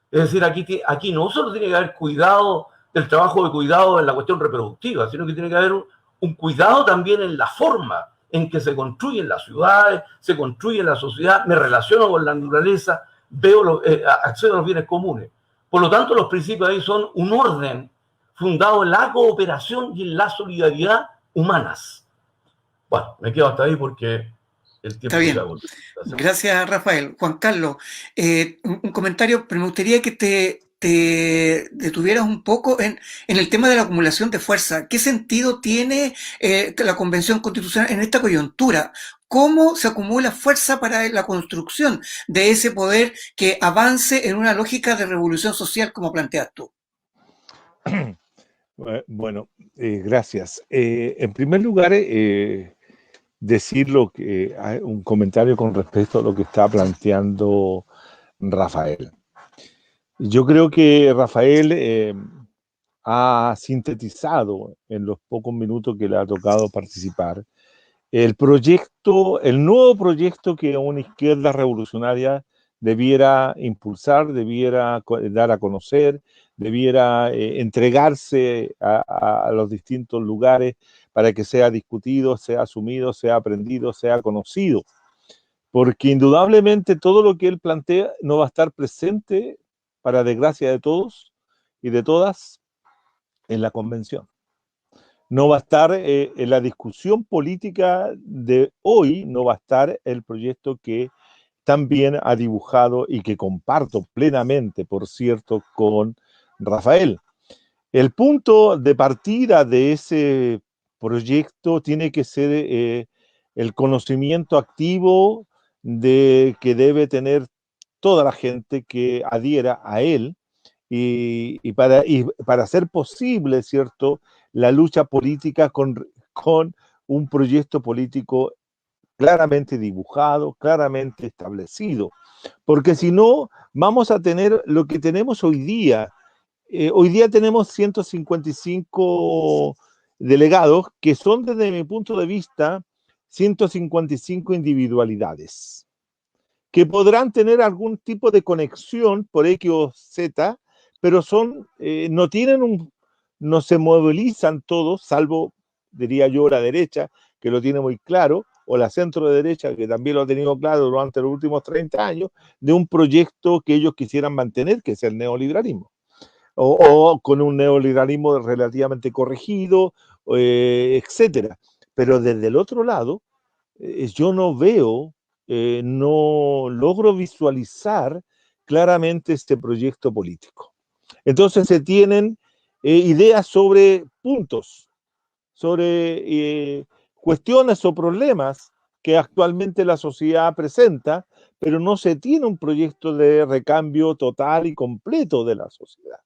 Es decir, aquí no solo tiene que haber cuidado del trabajo de cuidado en la cuestión reproductiva, sino que tiene que haber un cuidado también en la forma en que se construyen las ciudades, se construye la sociedad, me relaciono con la naturaleza, accedo a los bienes comunes. Por lo tanto, los principios ahí son un orden fundado en la cooperación y en la solidaridad humanas. Bueno, me quedo hasta ahí porque el tiempo Está bien. se ha agotado. Gracias, Rafael. Juan Carlos, un comentario, pero me gustaría que te detuvieras un poco en el tema de la acumulación de fuerza. ¿Qué sentido tiene la Convención Constitucional en esta coyuntura? ¿Cómo se acumula fuerza para la construcción de ese poder que avance en una lógica de revolución social como planteas tú? Bueno, gracias. En primer lugar, decir un comentario con respecto a lo que está planteando Rafael. Yo creo que Rafael ha sintetizado en los pocos minutos que le ha tocado participar el nuevo proyecto que una izquierda revolucionaria debiera impulsar, debiera dar a conocer, debiera entregarse a los distintos lugares para que sea discutido, sea asumido, sea aprendido, sea conocido. Porque indudablemente todo lo que él plantea no va a estar presente, para desgracia de todos y de todas, en la convención. No va a estar en la discusión política de hoy, no va a estar el proyecto que también ha dibujado y que comparto plenamente, por cierto, con Rafael. El punto de partida de ese proyecto tiene que ser el conocimiento activo que debe tener toda la gente que adhiera a él y para hacer posible, ¿cierto?, la lucha política con un proyecto político claramente dibujado, claramente establecido. Porque si no, vamos a tener lo que tenemos hoy día. Hoy día tenemos 155 delegados que son, desde mi punto de vista, 155 individualidades, que podrán tener algún tipo de conexión por X o Z, pero no se movilizan todos, salvo, diría yo, la derecha, que lo tiene muy claro, o la centro derecha, que también lo ha tenido claro durante los últimos 30 años, de un proyecto que ellos quisieran mantener, que es el neoliberalismo. O con un neoliberalismo relativamente corregido, etcétera. Pero desde el otro lado, yo no logro visualizar claramente este proyecto político. Entonces se tienen ideas sobre puntos, sobre cuestiones o problemas que actualmente la sociedad presenta, pero no se tiene un proyecto de recambio total y completo de la sociedad.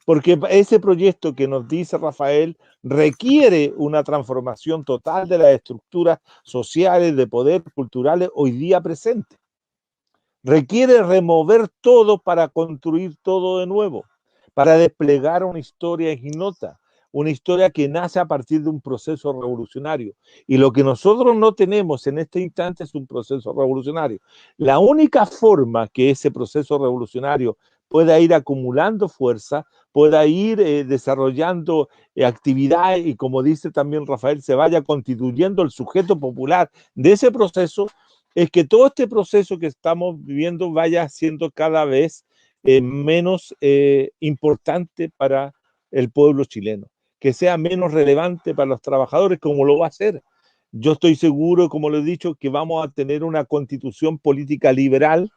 Porque ese proyecto que nos dice Rafael requiere una transformación total de las estructuras sociales, de poder, culturales hoy día presentes. Requiere remover todo para construir todo de nuevo, para desplegar una historia ignota, una historia que nace a partir de un proceso revolucionario. Y lo que nosotros no tenemos en este instante es un proceso revolucionario. La única forma que ese proceso revolucionario pueda ir acumulando fuerza, pueda ir desarrollando actividades y, como dice también Rafael, se vaya constituyendo el sujeto popular de ese proceso, es que todo este proceso que estamos viviendo vaya siendo cada vez menos importante para el pueblo chileno, que sea menos relevante para los trabajadores, como lo va a hacer. Yo estoy seguro, como lo he dicho, que vamos a tener una constitución política liberal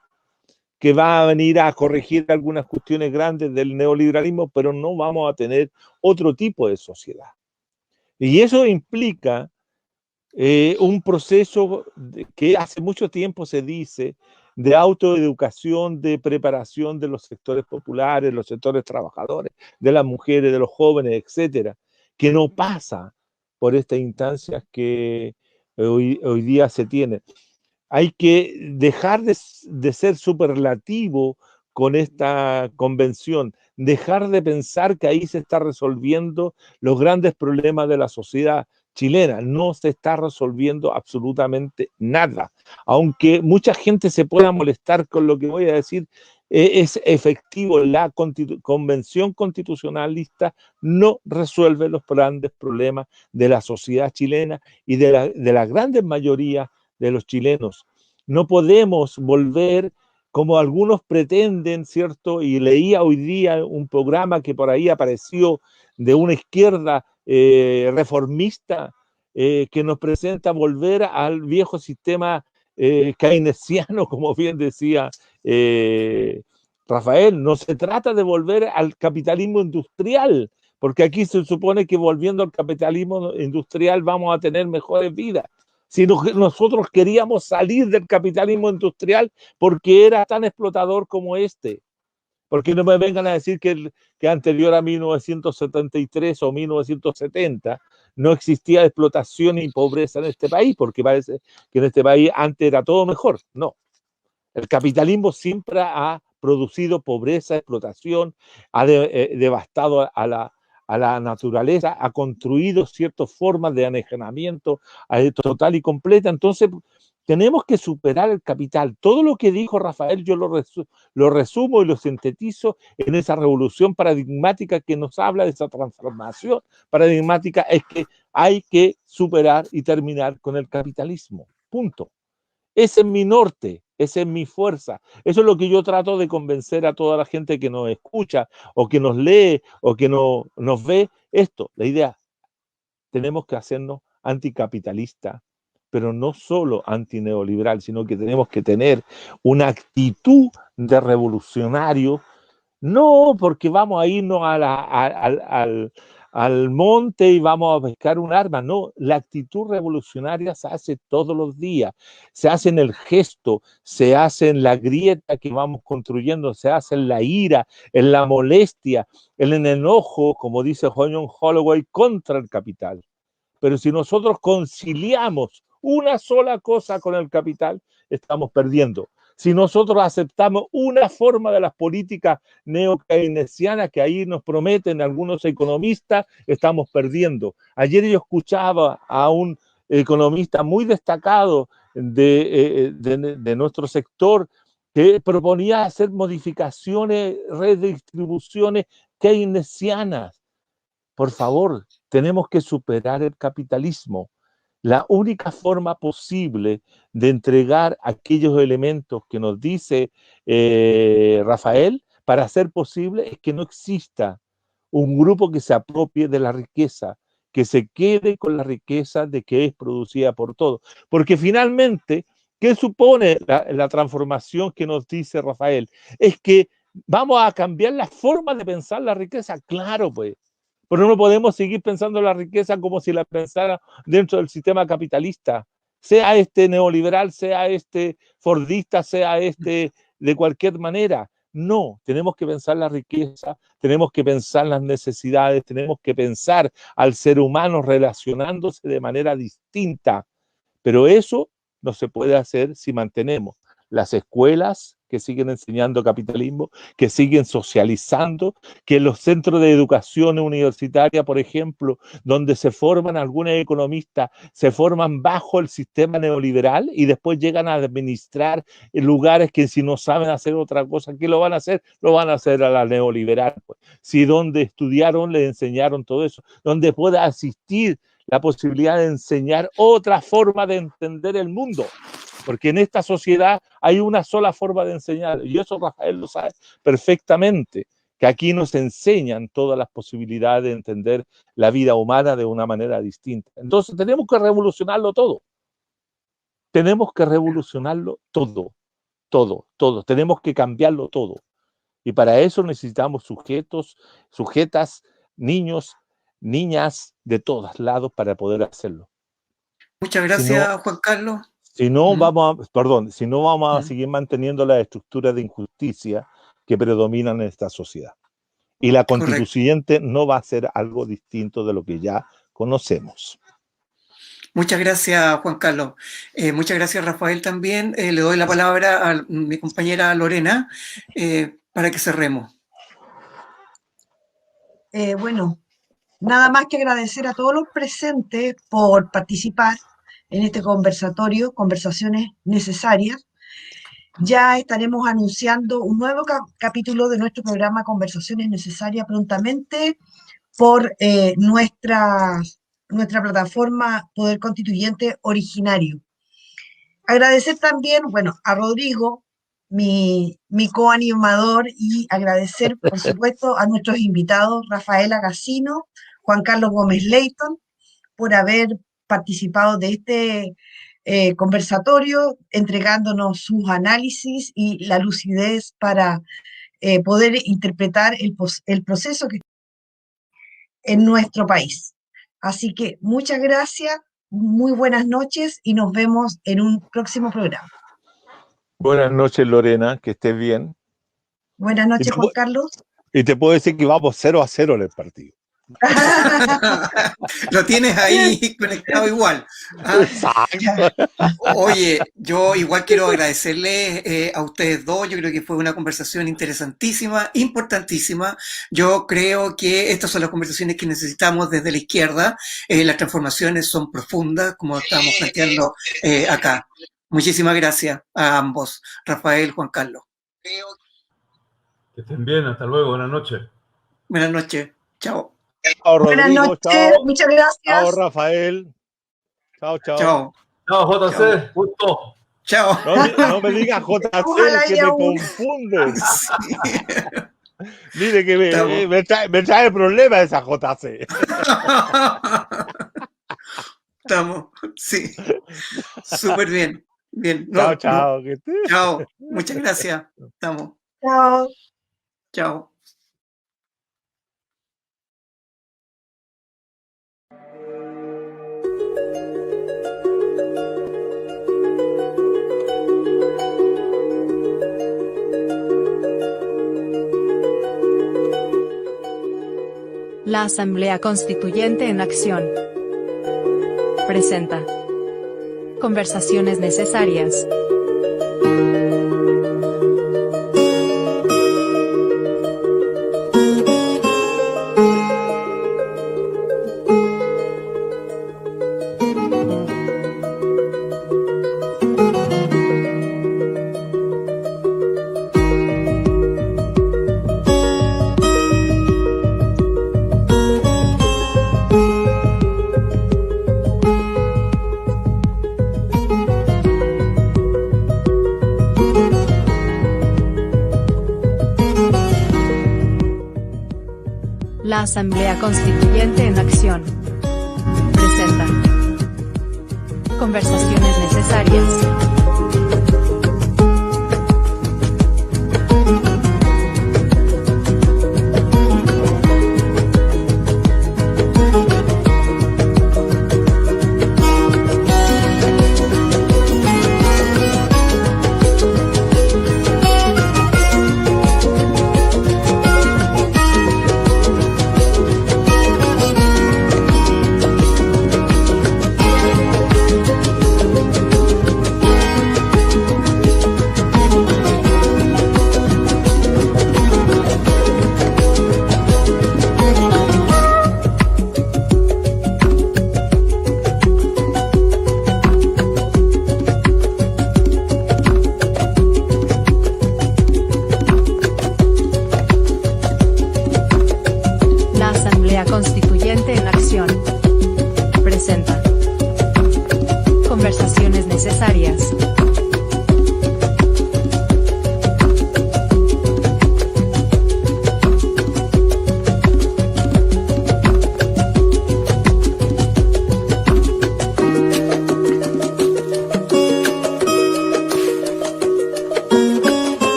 que va a venir a corregir algunas cuestiones grandes del neoliberalismo, pero no vamos a tener otro tipo de sociedad. Y eso implica un proceso que hace mucho tiempo se dice de autoeducación, de preparación de los sectores populares, los sectores trabajadores, de las mujeres, de los jóvenes, etcétera, que no pasa por estas instancias que hoy día se tienen. hay que dejar de ser superlativo con esta convención, dejar de pensar que ahí se está resolviendo los grandes problemas de la sociedad chilena. No se está resolviendo absolutamente nada. Aunque mucha gente se pueda molestar con lo que voy a decir, es efectivo. La convención constitucionalista no resuelve los grandes problemas de la sociedad chilena y de la gran mayoría de los chilenos. No podemos volver como algunos pretenden, ¿cierto? Y leía hoy día un programa que por ahí apareció de una izquierda reformista que nos presenta volver al viejo sistema keynesiano, como bien decía Rafael. No se trata de volver al capitalismo industrial, porque aquí se supone que volviendo al capitalismo industrial vamos a tener mejores vidas. Si nosotros queríamos salir del capitalismo industrial porque era tan explotador como este. Porque no me vengan a decir que anterior a 1973 o 1970 no existía explotación y pobreza en este país, porque parece que en este país antes era todo mejor. No. El capitalismo siempre ha producido pobreza, explotación, ha devastado a la naturaleza, ha construido ciertas formas de anejenamiento total y completa. Entonces, tenemos que superar el capital. Todo lo que dijo Rafael yo lo resumo y lo sintetizo en esa revolución paradigmática que nos habla de esa transformación paradigmática, es que hay que superar y terminar con el capitalismo. Punto. Ese es mi norte, esa es mi fuerza. Eso es lo que yo trato de convencer a toda la gente que nos escucha o que nos lee o que nos ve. Esto, la idea, tenemos que hacernos anticapitalistas, pero no solo antineoliberal, sino que tenemos que tener una actitud de revolucionario, no porque vamos a irnos al monte y vamos a pescar un arma, no, la actitud revolucionaria se hace todos los días, se hace en el gesto, se hace en la grieta que vamos construyendo, se hace en la ira, en la molestia, en el enojo, como dice John Holloway, contra el capital. Pero si nosotros conciliamos una sola cosa con el capital, estamos perdiendo. Si nosotros aceptamos una forma de las políticas neo-keynesianas que ahí nos prometen algunos economistas, estamos perdiendo. Ayer yo escuchaba a un economista muy destacado de nuestro sector que proponía hacer modificaciones, redistribuciones keynesianas. Por favor, tenemos que superar el capitalismo. La única forma posible de entregar aquellos elementos que nos dice Rafael para ser posible es que no exista un grupo que se apropie de la riqueza, que se quede con la riqueza de que es producida por todos. Porque finalmente, ¿qué supone la transformación que nos dice Rafael? Es que vamos a cambiar la forma de pensar la riqueza. Claro, pues. Pero no podemos seguir pensando la riqueza como si la pensara dentro del sistema capitalista, sea este neoliberal, sea este fordista, sea este de cualquier manera. No, tenemos que pensar la riqueza, tenemos que pensar las necesidades, tenemos que pensar al ser humano relacionándose de manera distinta. Pero eso no se puede hacer si mantenemos las escuelas que siguen enseñando capitalismo, que siguen socializando, que los centros de educación universitaria, por ejemplo, donde se forman algunos economistas, se forman bajo el sistema neoliberal y después llegan a administrar lugares que si no saben hacer otra cosa, ¿qué lo van a hacer? Lo van a hacer a la neoliberal. Pues. Si donde estudiaron, le enseñaron todo eso, donde pueda asistir la posibilidad de enseñar otra forma de entender el mundo. Porque en esta sociedad hay una sola forma de enseñar, y eso Rafael lo sabe perfectamente, que aquí nos enseñan todas las posibilidades de entender la vida humana de una manera distinta. Entonces tenemos que revolucionarlo todo. Tenemos que revolucionarlo todo, todo. Tenemos que cambiarlo todo. Y para eso necesitamos sujetos, sujetas, niños, niñas de todos lados para poder hacerlo. Muchas gracias, Juan Carlos. Si no vamos a seguir manteniendo las estructuras de injusticia que predominan en esta sociedad. Y la constituyente no va a ser algo distinto de lo que ya conocemos. Muchas gracias, Juan Carlos. Muchas gracias, Rafael, también. Le doy la palabra a mi compañera Lorena para que cerremos. Bueno, nada más que agradecer a todos los presentes por participar en este conversatorio, Conversaciones Necesarias. Ya estaremos anunciando un nuevo capítulo de nuestro programa Conversaciones Necesarias prontamente por nuestra plataforma Poder Constituyente Originario. Agradecer también, bueno, a Rodrigo, mi coanimador, y agradecer, por supuesto, a nuestros invitados, Rafaela Gacino, Juan Carlos Gómez Leighton, por haber participado de este conversatorio, entregándonos sus análisis y la lucidez para poder interpretar el proceso que en nuestro país. Así que muchas gracias, muy buenas noches y nos vemos en un próximo programa. Buenas noches, Lorena, que estés bien. Buenas noches, Juan Carlos. Y te puedo decir que vamos 0-0 en el partido. Lo tienes ahí conectado igual. Exacto. Oye, yo igual quiero agradecerle a ustedes dos. Yo creo que fue una conversación interesantísima, importantísima. Yo creo que estas son las conversaciones que necesitamos desde la izquierda. Las transformaciones son profundas, como estamos planteando acá. Muchísimas gracias a ambos, Rafael, Juan Carlos. Que estén bien, hasta luego, buenas noches. Buenas noches, chao. Chao, Rodrigo. Buenas noches, chao. muchas gracias. Chao, Rafael. Chao, chao. Chao. Chao, JC, gusto. Chao. No me digas JC, Ojalá que haya me un- confunde. Sí. Mire que Estamos. me trae problemas esa JC. Estamos, sí. Súper bien. Bien. Chao, chao. que estés- Chao. Muchas gracias. Estamos. Chao. Chao. La Asamblea Constituyente en Acción presenta Conversaciones Necesarias. La Asamblea Constituyente en Acción presenta Conversaciones Necesarias.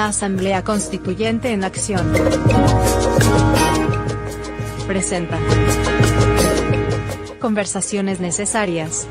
La Asamblea Constituyente en Acción. Presenta. Conversaciones necesarias.